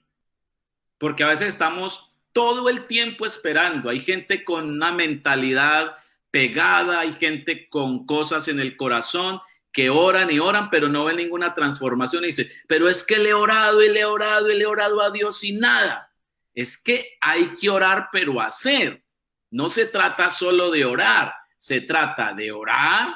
Porque a veces estamos todo el tiempo esperando. Hay gente con una mentalidad pegada, hay gente con cosas en el corazón que oran y oran, pero no ven ninguna transformación y dice, pero es que le he orado y le he orado y le he orado a Dios y nada. Es que hay que orar, pero hacer. No se trata solo de orar, se trata de orar,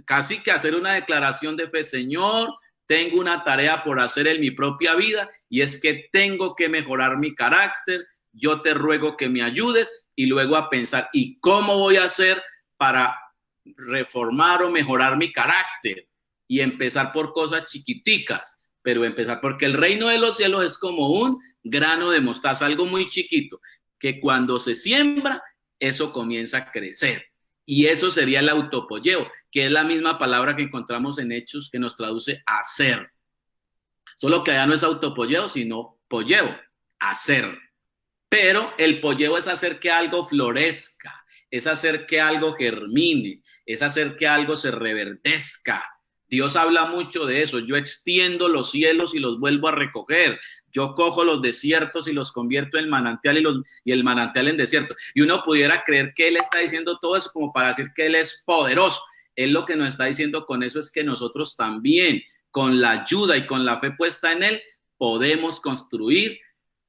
casi que hacer una declaración de fe. Señor, tengo una tarea por hacer en mi propia vida y es que tengo que mejorar mi carácter. Yo te ruego que me ayudes, y luego a pensar, ¿y cómo voy a hacer para reformar o mejorar mi carácter? Y empezar por cosas chiquiticas, pero empezar, porque el reino de los cielos es como un grano de mostaza, algo muy chiquito, que cuando se siembra, eso comienza a crecer. Y eso sería el autopolleo, que es la misma palabra que encontramos en Hechos, que nos traduce hacer. Solo que allá no es autopolleo, sino polleo, hacer. Pero el polleo es hacer que algo florezca, es hacer que algo germine, es hacer que algo se reverdezca. Dios habla mucho de eso. Yo extiendo los cielos y los vuelvo a recoger. Yo cojo los desiertos y los convierto en manantial y el manantial en desierto. Y uno pudiera creer que Él está diciendo todo eso como para decir que Él es poderoso. Él lo que nos está diciendo con eso es que nosotros también, con la ayuda y con la fe puesta en Él, podemos construir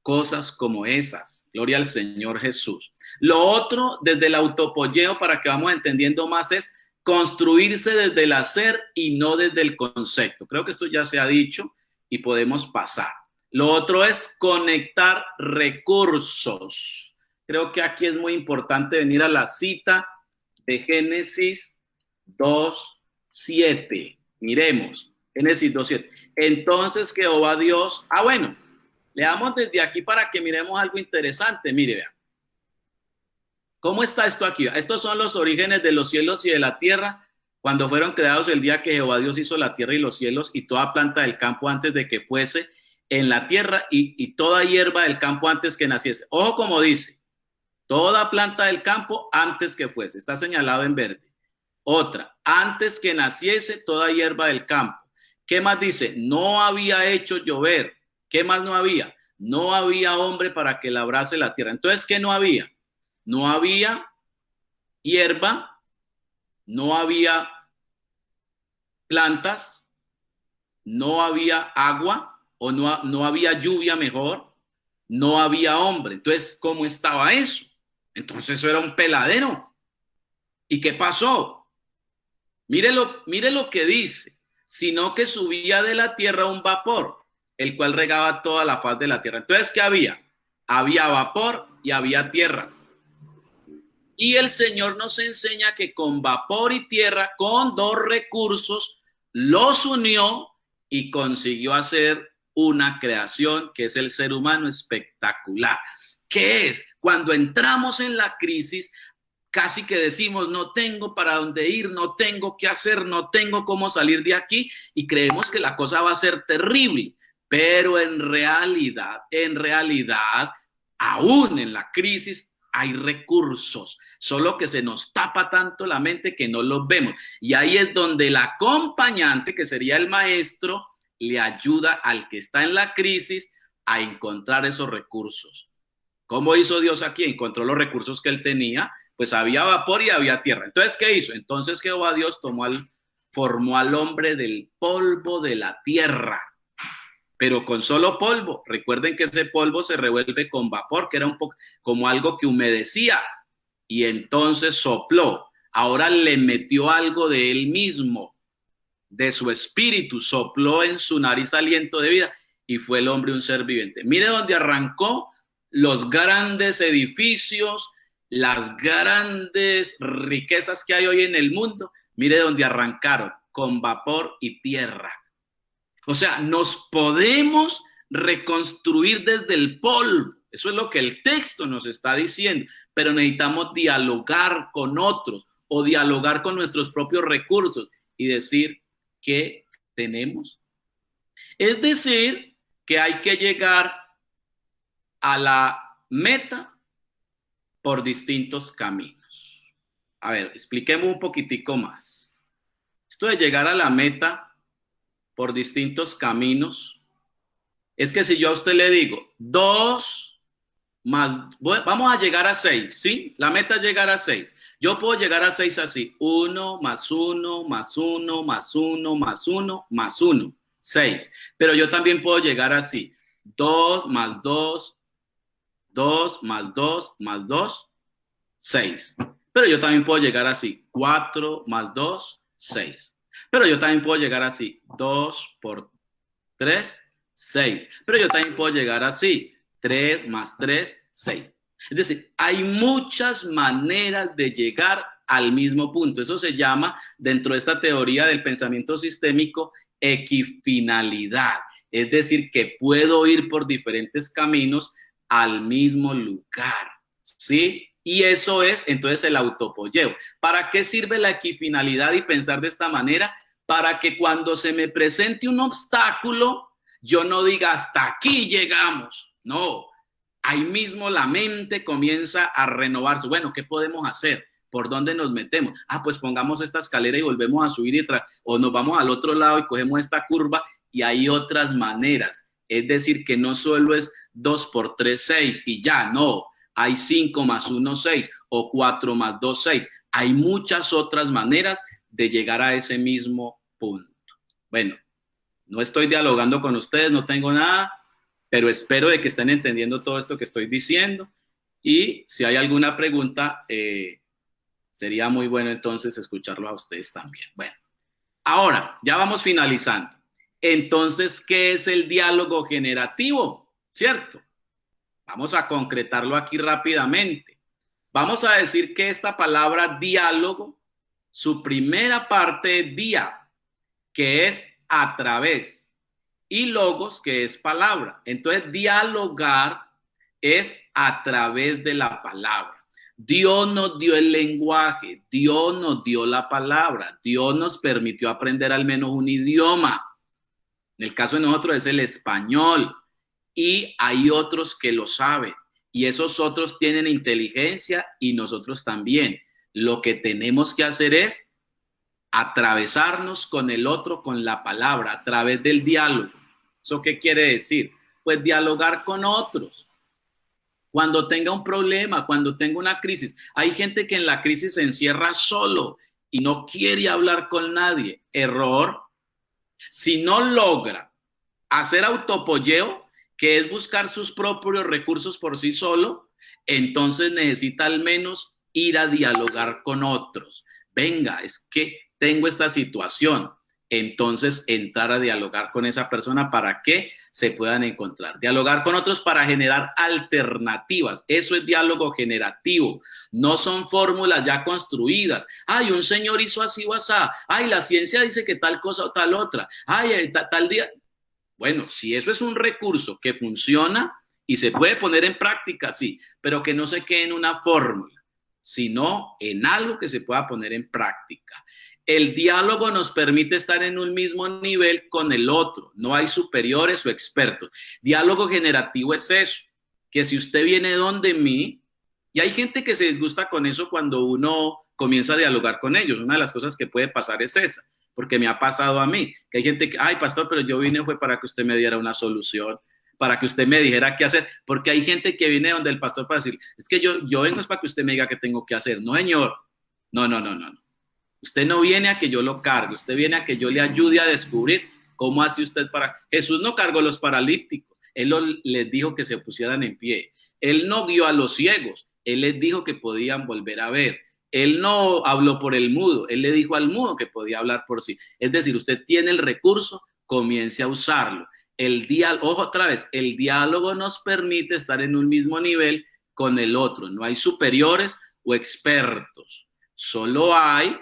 cosas como esas. Gloria al Señor Jesús. Lo otro, desde el autopolleo, para que vamos entendiendo más, es construirse desde el hacer y no desde el concepto. Creo que esto ya se ha dicho, y podemos pasar. Lo otro es conectar recursos. Creo que aquí es muy importante venir a la cita de Génesis 2:7. Miremos, Génesis 2:7. Entonces Jehová Dios, bueno, leamos desde aquí para que miremos algo interesante. Mire, vean. ¿Cómo está esto aquí? Estos son los orígenes de los cielos y de la tierra, cuando fueron creados el día que Jehová Dios hizo la tierra y los cielos y toda planta del campo antes de que fuese en la tierra y toda hierba del campo antes que naciese. Ojo como dice, toda planta del campo antes que fuese, está señalado en verde. Otra, antes que naciese toda hierba del campo. ¿Qué más dice? No había hecho llover. ¿Qué más no había? No había hombre para que labrase la tierra. Entonces, ¿qué no había? No había hierba, no había plantas, no había agua o no había lluvia mejor, no había hombre. Entonces, ¿cómo estaba eso? Entonces eso era un peladero. ¿Y qué pasó? Mire lo que dice, sino que subía de la tierra un vapor, el cual regaba toda la faz de la tierra. Entonces, ¿qué había? Había vapor y había tierra. Y el Señor nos enseña que con vapor y tierra, con dos recursos, los unió y consiguió hacer una creación que es el ser humano espectacular. ¿Qué es? Cuando entramos en la crisis, casi que decimos, no tengo para dónde ir, no tengo qué hacer, no tengo cómo salir de aquí y creemos que la cosa va a ser terrible. Pero en realidad, aún en la crisis, hay recursos, solo que se nos tapa tanto la mente que no los vemos. Y ahí es donde el acompañante, que sería el maestro, le ayuda al que está en la crisis a encontrar esos recursos. ¿Cómo hizo Dios aquí? Encontró los recursos que él tenía, pues había vapor y había tierra. Entonces, ¿qué hizo? Entonces Jehová Dios formó al hombre del polvo de la tierra, pero con solo polvo. Recuerden que ese polvo se revuelve con vapor, que era un poco como algo que humedecía, y entonces sopló. Ahora le metió algo de él mismo, de su espíritu, sopló en su nariz aliento de vida, y fue el hombre un ser viviente. Mire dónde arrancó los grandes edificios, las grandes riquezas que hay hoy en el mundo. Mire dónde arrancaron, con vapor y tierra. O sea, nos podemos reconstruir desde el polvo. Eso es lo que el texto nos está diciendo. Pero necesitamos dialogar con otros o dialogar con nuestros propios recursos y decir qué tenemos. Es decir, que hay que llegar a la meta por distintos caminos. A ver, expliquemos un poquitico más. Esto de llegar a la meta por distintos caminos, es que si yo a usted le digo 2 más, vamos a llegar a 6, ¿sí? La meta es llegar a 6. Yo puedo llegar a 6 así, 1 más 1 más 1 más 1 más 1 más 1, 6. Pero yo también puedo llegar así, 2 más 2, 2 más 2 más 2, 6. Pero yo también puedo llegar así, 4 más 2, 6. Pero yo también puedo llegar así, 2 por 3, 6. Pero yo también puedo llegar así, 3 más 3, 6. Es decir, hay muchas maneras de llegar al mismo punto. Eso se llama, dentro de esta teoría del pensamiento sistémico, equifinalidad. Es decir, que puedo ir por diferentes caminos al mismo lugar, ¿sí? Y eso es entonces el autopolleo. ¿Para qué sirve la equifinalidad y pensar de esta manera? Para que cuando se me presente un obstáculo, yo no diga hasta aquí llegamos. No, ahí mismo la mente comienza a renovarse. Bueno, ¿qué podemos hacer? ¿Por dónde nos metemos? Pues pongamos esta escalera y volvemos a subir o nos vamos al otro lado y cogemos esta curva, y hay otras maneras. Es decir, que no solo es 2 por 3, 6 y ya, no. Hay 5 más 1, 6 o 4 más 2, 6. Hay muchas otras maneras de llegar a ese mismo punto. Bueno, no estoy dialogando con ustedes, no tengo nada, pero espero de que estén entendiendo todo esto que estoy diciendo, y si hay alguna pregunta, sería muy bueno entonces escucharlo a ustedes también. Bueno, ahora ya vamos finalizando. Entonces, ¿qué es el diálogo generativo? ¿Cierto? Vamos a concretarlo aquí rápidamente. Vamos a decir que esta palabra diálogo, su primera parte es día, que es a través, y logos, que es palabra. Entonces, dialogar es a través de la palabra. Dios nos dio el lenguaje, Dios nos dio la palabra, Dios nos permitió aprender al menos un idioma. En el caso de nosotros es el español, y hay otros que lo saben, y esos otros tienen inteligencia y nosotros también. Lo que tenemos que hacer es atravesarnos con el otro, con la palabra, a través del diálogo. ¿Eso qué quiere decir? Pues dialogar con otros. Cuando tenga un problema, cuando tenga una crisis. Hay gente que en la crisis se encierra solo y no quiere hablar con nadie. Error. Si no logra hacer autopolleo, que es buscar sus propios recursos por sí solo, entonces necesita al menos ir a dialogar con otros. Venga, es que tengo esta situación. Entonces entrar a dialogar con esa persona para que se puedan encontrar. Dialogar con otros para generar alternativas. Eso es diálogo generativo. No son fórmulas ya construidas. Ay, un señor hizo así o así. Ay, la ciencia dice que tal cosa o tal otra. Ay, tal día. Bueno, si eso es un recurso que funciona y se puede poner en práctica, sí, pero que no se quede en una fórmula, sino en algo que se pueda poner en práctica. El diálogo nos permite estar en un mismo nivel con el otro, no hay superiores o expertos. Diálogo generativo es eso, que si usted viene donde mí, y hay gente que se disgusta con eso cuando uno comienza a dialogar con ellos, una de las cosas que puede pasar es esa, porque me ha pasado a mí, que hay gente que, ay, pastor, pero yo vine fue para que usted me diera una solución, para que usted me dijera qué hacer, porque hay gente que viene donde el pastor para decir, es que yo vengo es para que usted me diga qué tengo que hacer. No, señor, no. Usted no viene a que yo lo cargue, usted viene a que yo le ayude a descubrir cómo hace usted para... Jesús no cargó a los paralíticos, Él les dijo que se pusieran en pie. Él no guió a los ciegos, Él les dijo que podían volver a ver. Él no habló por el mudo, Él le dijo al mudo que podía hablar por sí. Es decir, usted tiene el recurso, comience a usarlo. Ojo otra vez, el diálogo nos permite estar en un mismo nivel con el otro. No hay superiores o expertos. Solo hay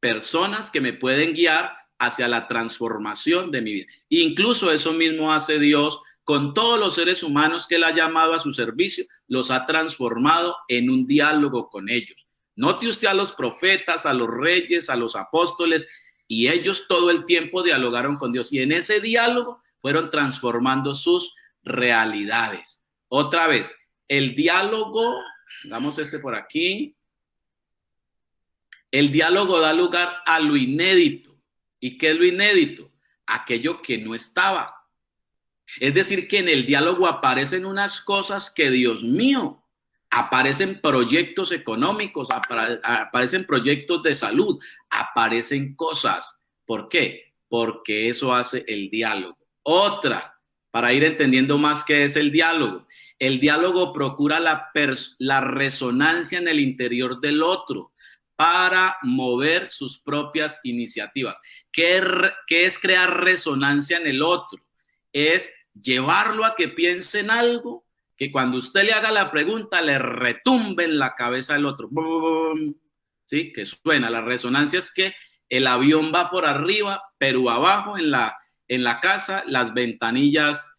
personas que me pueden guiar hacia la transformación de mi vida. Incluso eso mismo hace Dios con todos los seres humanos que Él ha llamado a su servicio, los ha transformado en un diálogo con ellos. Note usted a los profetas, a los reyes, a los apóstoles, y ellos todo el tiempo dialogaron con Dios, y en ese diálogo fueron transformando sus realidades. Otra vez, el diálogo, damos por aquí, el diálogo da lugar a lo inédito. ¿Y qué es lo inédito? Aquello que no estaba. Es decir, que en el diálogo aparecen unas cosas que, Dios mío, aparecen proyectos económicos, aparecen proyectos de salud, aparecen cosas. ¿Por qué? Porque eso hace el diálogo. Otra, para ir entendiendo más qué es el diálogo. El diálogo procura la resonancia en el interior del otro para mover sus propias iniciativas. ¿Qué es crear resonancia en el otro? Es llevarlo a que piense en algo que cuando usted le haga la pregunta le retumbe en la cabeza del otro. ¿Sí? Que suena. La resonancia es que el avión va por arriba, pero abajo en la casa las ventanillas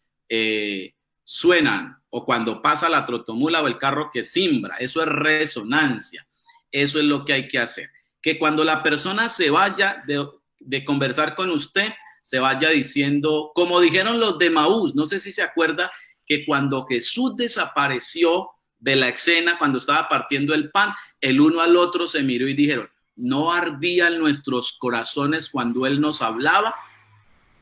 suenan, o cuando pasa la trotomula o el carro que cimbra. Eso es resonancia. Eso es lo que hay que hacer. Que cuando la persona se vaya de conversar con usted, se vaya diciendo, como dijeron los de Maús, no sé si se acuerda, que cuando Jesús desapareció de la escena, cuando estaba partiendo el pan, el uno al otro se miró y dijeron, ¿no ardían nuestros corazones cuando Él nos hablaba?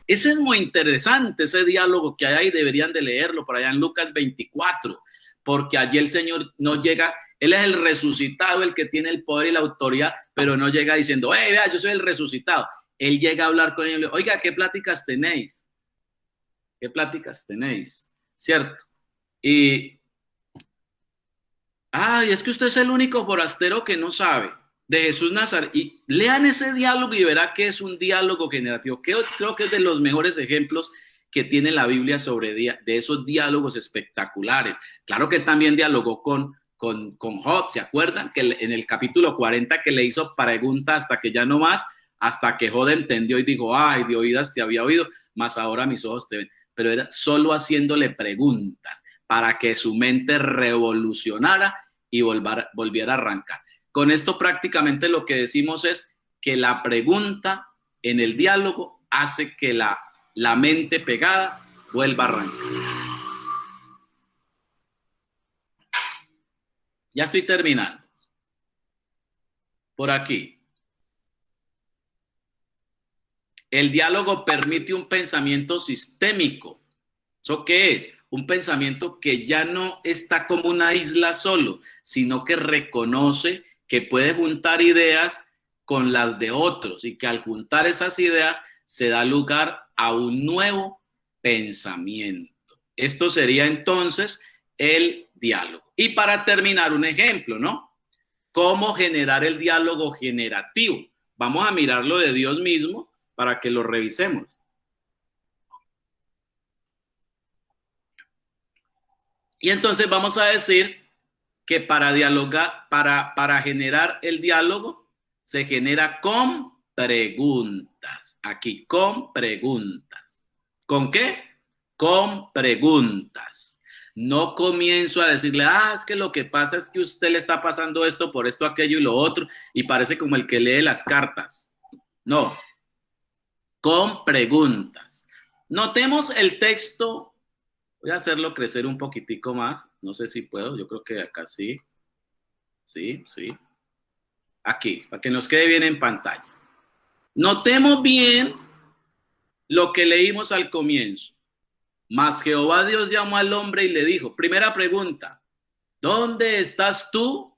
Ese es muy interesante, ese diálogo que hay ahí, deberían de leerlo por allá en Lucas 24, porque allí el Señor no llega, Él es el resucitado, el que tiene el poder y la autoridad, pero no llega diciendo, vea, yo soy el resucitado. Él llega a hablar con ellos, oiga, ¿qué pláticas tenéis? ¿Qué pláticas tenéis? ¿Cierto? Y, es que usted es el único forastero que no sabe. de Jesús Nazaret. Y lean ese diálogo y verá que es un diálogo generativo. Creo que es de los mejores ejemplos que tiene la Biblia sobre de esos diálogos espectaculares. Claro que él también dialogó con Job, ¿se acuerdan? Que en el capítulo 40 que le hizo pregunta hasta que ya no más, hasta que Job entendió y dijo, ay, de oídas te había oído, mas ahora mis ojos te ven. Pero era solo haciéndole preguntas para que su mente revolucionara y volviera a arrancar. Con esto prácticamente lo que decimos es que la pregunta en el diálogo hace que la mente pegada vuelva a arrancar. Ya estoy terminando. Por aquí. El diálogo permite un pensamiento sistémico. ¿Eso qué es? Un pensamiento que ya no está como una isla solo, sino que reconoce que puede juntar ideas con las de otros y que al juntar esas ideas se da lugar a un nuevo pensamiento. Esto sería entonces el diálogo. Y para terminar, un ejemplo, ¿no? ¿Cómo generar el diálogo generativo? Vamos a mirarlo de Dios mismo para que lo revisemos. Y entonces vamos a decir que para dialogar, para generar el diálogo, se genera con preguntas. Aquí, con preguntas. ¿Con qué? Con preguntas. No comienzo a decirle, es que lo que pasa es que usted le está pasando esto por esto, aquello y lo otro, y parece como el que lee las cartas. No, con preguntas. Notemos el texto. Voy a hacerlo crecer un poquitico más. No sé si puedo. Yo creo que acá sí. Sí. Aquí, para que nos quede bien en pantalla. Notemos bien lo que leímos al comienzo. Mas Jehová Dios llamó al hombre y le dijo, primera pregunta, ¿dónde estás tú?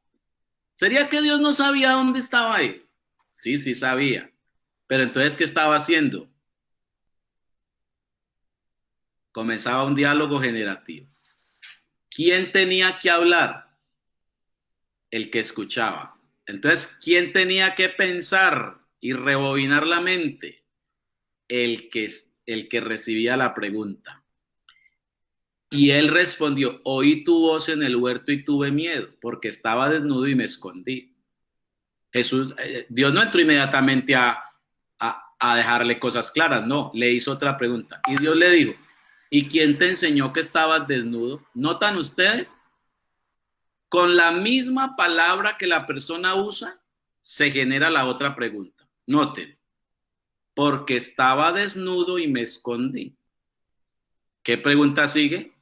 ¿Sería que Dios no sabía dónde estaba él? Sí sabía. Pero entonces, ¿qué estaba haciendo? Comenzaba un diálogo generativo. ¿Quién tenía que hablar? El que escuchaba. Entonces, ¿quién tenía que pensar y rebobinar la mente? El que recibía la pregunta. Y él respondió, oí tu voz en el huerto y tuve miedo, porque estaba desnudo y me escondí. Dios no entró inmediatamente a dejarle cosas claras, no, le hizo otra pregunta. Y Dios le dijo, ¿y quién te enseñó que estabas desnudo? ¿Notan ustedes? Con la misma palabra que la persona usa, se genera la otra pregunta. Noten, porque estaba desnudo y me escondí. ¿Qué pregunta sigue?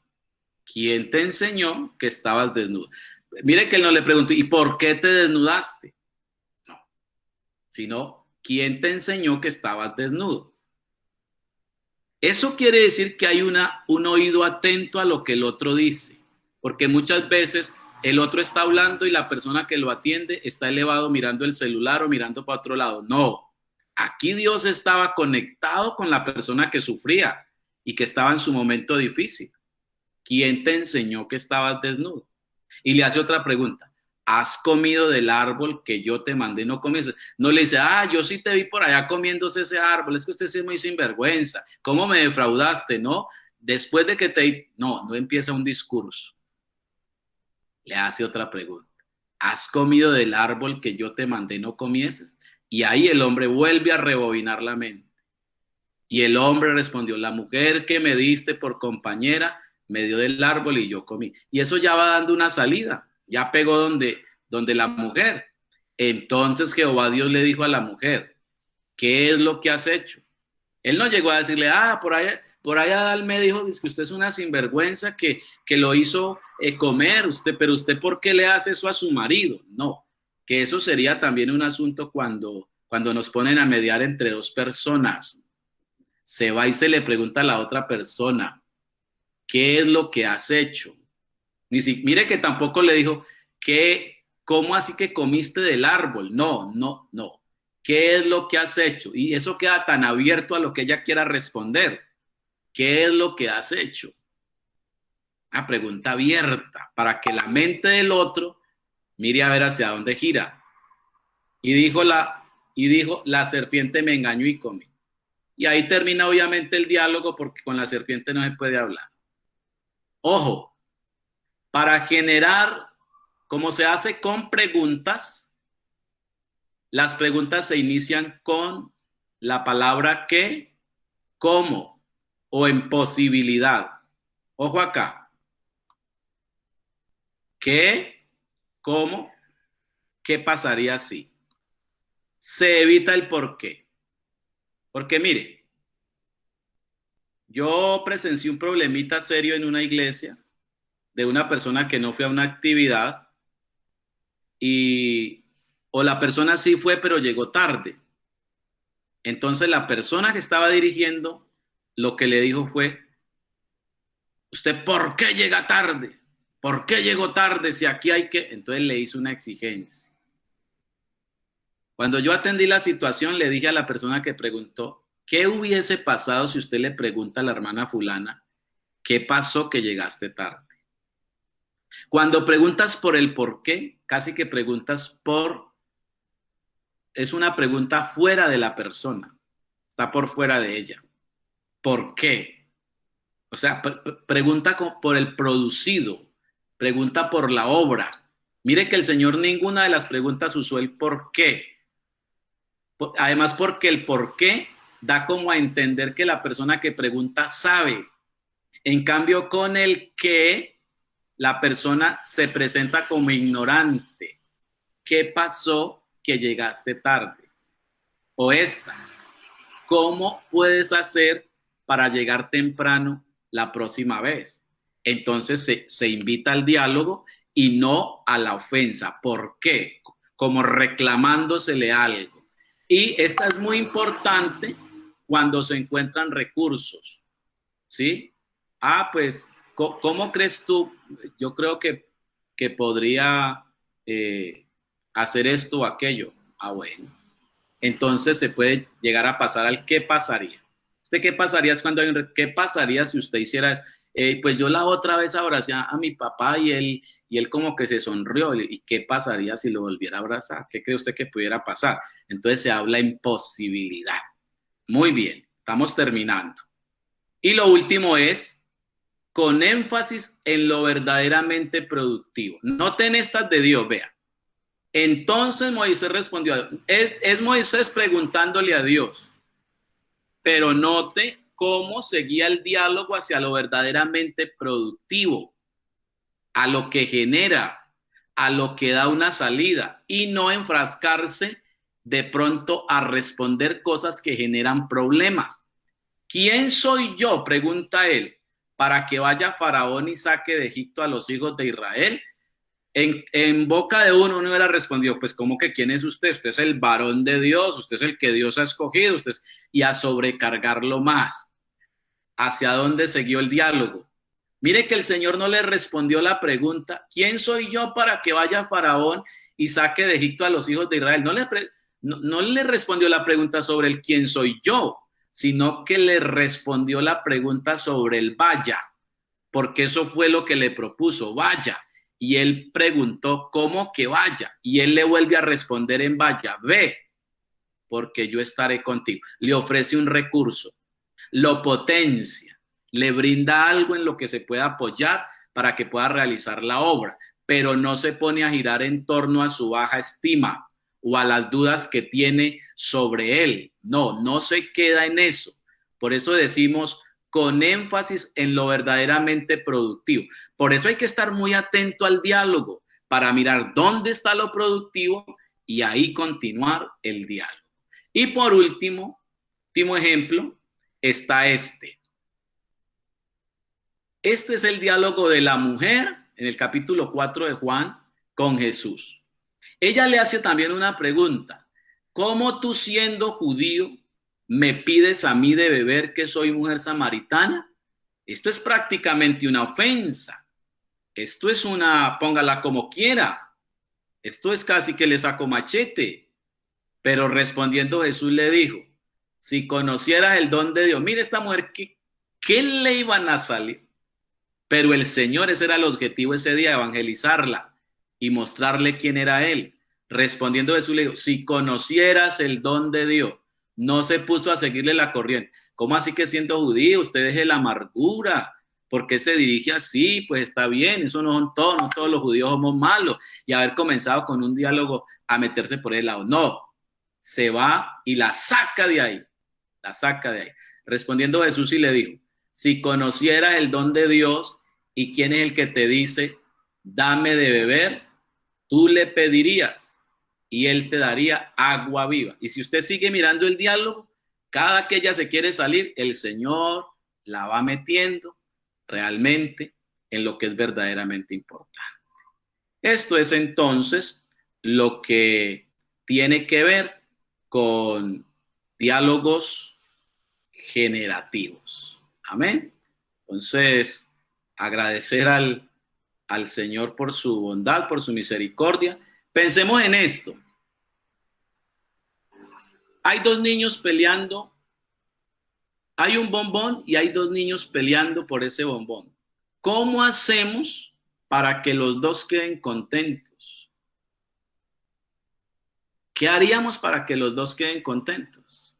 ¿Quién te enseñó que estabas desnudo? Mire que él no le preguntó, ¿y por qué te desnudaste? No, sino, ¿quién te enseñó que estabas desnudo? Eso quiere decir que hay un oído atento a lo que el otro dice, porque muchas veces el otro está hablando y la persona que lo atiende está elevado mirando el celular o mirando para otro lado. No, aquí Dios estaba conectado con la persona que sufría y que estaba en su momento difícil. ¿Quién te enseñó que estabas desnudo? Y le hace otra pregunta. ¿Has comido del árbol que yo te mandé no comes? No le dice, yo sí te vi por allá comiéndose ese árbol, es que usted es muy sinvergüenza, ¿cómo me defraudaste? No, después de que no empieza un discurso. Le hace otra pregunta. ¿Has comido del árbol que yo te mandé no comieses? Y ahí el hombre vuelve a rebobinar la mente. Y el hombre respondió, la mujer que me diste por compañera me dio del árbol y yo comí. Y eso ya va dando una salida, ya pegó donde la mujer. Entonces Jehová Dios le dijo a la mujer, ¿qué es lo que has hecho? Él no llegó a decirle, por allá Adán me dijo que usted es una sinvergüenza que lo hizo comer, pero usted ¿por qué le hace eso a su marido? No, que eso sería también un asunto cuando nos ponen a mediar entre dos personas. Se va y se le pregunta a la otra persona, ¿qué es lo que has hecho? Mire que tampoco le dijo, ¿cómo así que comiste del árbol? No. ¿Qué es lo que has hecho? Y eso queda tan abierto a lo que ella quiera responder. ¿Qué es lo que has hecho? Una pregunta abierta para que la mente del otro mire a ver hacia dónde gira. Y dijo, la serpiente me engañó y comí. Y ahí termina obviamente el diálogo porque con la serpiente no se puede hablar. Ojo, para generar, como se hace con preguntas, las preguntas se inician con la palabra qué, cómo o en posibilidad. Ojo acá. ¿Qué? ¿Cómo? ¿Qué pasaría si? Se evita el por qué. Porque mire, yo presencié un problemita serio en una iglesia de una persona que no fue a una actividad y o la persona sí fue pero llegó tarde. Entonces la persona que estaba dirigiendo lo que le dijo fue, ¿usted por qué llega tarde? ¿Por qué llegó tarde si aquí hay que...? Entonces le hizo una exigencia. Cuando yo atendí la situación, le dije a la persona que preguntó, ¿qué hubiese pasado si usted le pregunta a la hermana fulana, ¿qué pasó que llegaste tarde? Cuando preguntas por el por qué, casi que preguntas por... Es una pregunta fuera de la persona, está por fuera de ella. ¿Por qué? O sea, pregunta por el producido, pregunta por la obra. Mire que el Señor ninguna de las preguntas usó el por qué. Además, porque el por qué da como a entender que la persona que pregunta sabe. En cambio, con el qué, la persona se presenta como ignorante. ¿Qué pasó que llegaste tarde? O esta, ¿cómo puedes hacer para llegar temprano la próxima vez? Entonces se invita al diálogo y no a la ofensa. ¿Por qué? Como reclamándosele algo. Y esta es muy importante cuando se encuentran recursos, ¿sí? Pues, ¿cómo crees tú? Yo creo que podría hacer esto o aquello. Bueno. Entonces se puede llegar a pasar al qué pasaría. ¿Qué pasaría es cuando hay qué pasaría si usted hiciera eso? Pues yo la otra vez abracé a mi papá y él como que se sonrió. ¿Y qué pasaría si lo volviera a abrazar? ¿Qué cree usted que pudiera pasar? Entonces se habla en posibilidad. Muy bien, estamos terminando. Y lo último es con énfasis en lo verdaderamente productivo. Noten estas de Dios, vea. Entonces Moisés respondió, es Moisés preguntándole a Dios, pero note cómo seguía el diálogo hacia lo verdaderamente productivo, a lo que genera, a lo que da una salida y no enfrascarse de pronto a responder cosas que generan problemas. ¿Quién soy yo? Pregunta él, para que vaya Faraón y saque de Egipto a los hijos de Israel. En boca de uno hubiera respondido, pues ¿cómo que quién es usted? Usted es el varón de Dios, usted es el que Dios ha escogido, y a sobrecargarlo más. ¿Hacia dónde siguió el diálogo? Mire que el Señor no le respondió la pregunta, ¿quién soy yo para que vaya Faraón y saque de Egipto a los hijos de Israel? No le respondió la pregunta sobre el quién soy yo, sino que le respondió la pregunta sobre el vaya, porque eso fue lo que le propuso, vaya. Y él preguntó, ¿cómo que vaya? Y él le vuelve a responder en vaya, ve, porque yo estaré contigo. Le ofrece un recurso, lo potencia, le brinda algo en lo que se pueda apoyar para que pueda realizar la obra, pero no se pone a girar en torno a su baja estima o a las dudas que tiene sobre él. No se queda en eso. Por eso decimos con énfasis en lo verdaderamente productivo. Por eso hay que estar muy atento al diálogo para mirar dónde está lo productivo y ahí continuar el diálogo. Y por último ejemplo, está este. Este es el diálogo de la mujer en el capítulo 4 de Juan con Jesús. Ella le hace también una pregunta. ¿Cómo tú siendo judío me pides a mí de beber que soy mujer samaritana? Esto es prácticamente una ofensa. Esto es póngala como quiera. Esto es casi que le saco machete. Pero respondiendo Jesús le dijo, si conocieras el don de Dios, mire esta mujer, ¿qué le iban a salir? Pero el Señor, ese era el objetivo ese día, evangelizarla y mostrarle quién era Él. Respondiendo Jesús le dijo, si conocieras el don de Dios, no se puso a seguirle la corriente. ¿Cómo así que siendo judío usted deje la amargura? ¿Por qué se dirige así? Pues está bien, eso no todos los judíos somos malos. Y haber comenzado con un diálogo a meterse por el lado. No, se va y la saca de ahí. La saca de ahí. Respondiendo Jesús y le dijo, si conocieras el don de Dios y quién es el que te dice, dame de beber, tú le pedirías y él te daría agua viva. Y si usted sigue mirando el diálogo, cada que ella se quiere salir, el Señor la va metiendo realmente en lo que es verdaderamente importante. Esto es entonces lo que tiene que ver con diálogos generativos. Amén. Entonces, agradecer al Señor por su bondad, por su misericordia. Pensemos en esto. Hay dos niños peleando. Hay un bombón y hay dos niños peleando por ese bombón. ¿Cómo hacemos para que los dos queden contentos? ¿Qué haríamos para que los dos queden contentos?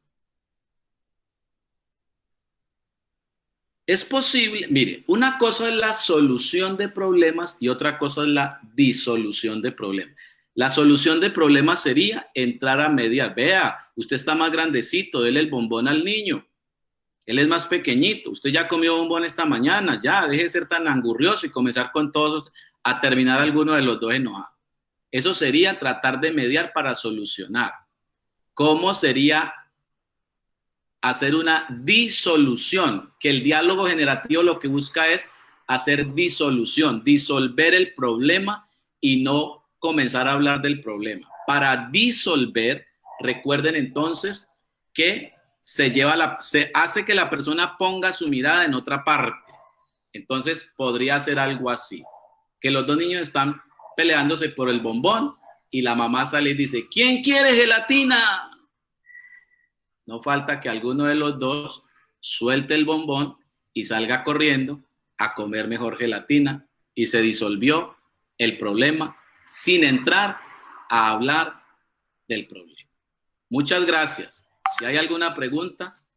Es posible, mire, una cosa es la solución de problemas y otra cosa es la disolución de problemas. La solución de problemas sería entrar a mediar. Vea, usted está más grandecito, dele el bombón al niño. Él es más pequeñito. Usted ya comió bombón esta mañana, ya, deje de ser tan angurrioso y comenzar con todos a terminar alguno de los dos enojados. Eso sería tratar de mediar para solucionar. ¿Cómo sería hacer una disolución? Que el diálogo generativo lo que busca es hacer disolución, disolver el problema y no comenzar a hablar del problema. Para disolver, recuerden entonces que se hace que la persona ponga su mirada en otra parte. Entonces podría ser algo así, que los dos niños están peleándose por el bombón y la mamá sale y dice, ¿quién quiere gelatina? No falta que alguno de los dos suelte el bombón y salga corriendo a comer mejor gelatina y se disolvió el problema sin entrar a hablar del problema. Muchas gracias. Si hay alguna pregunta,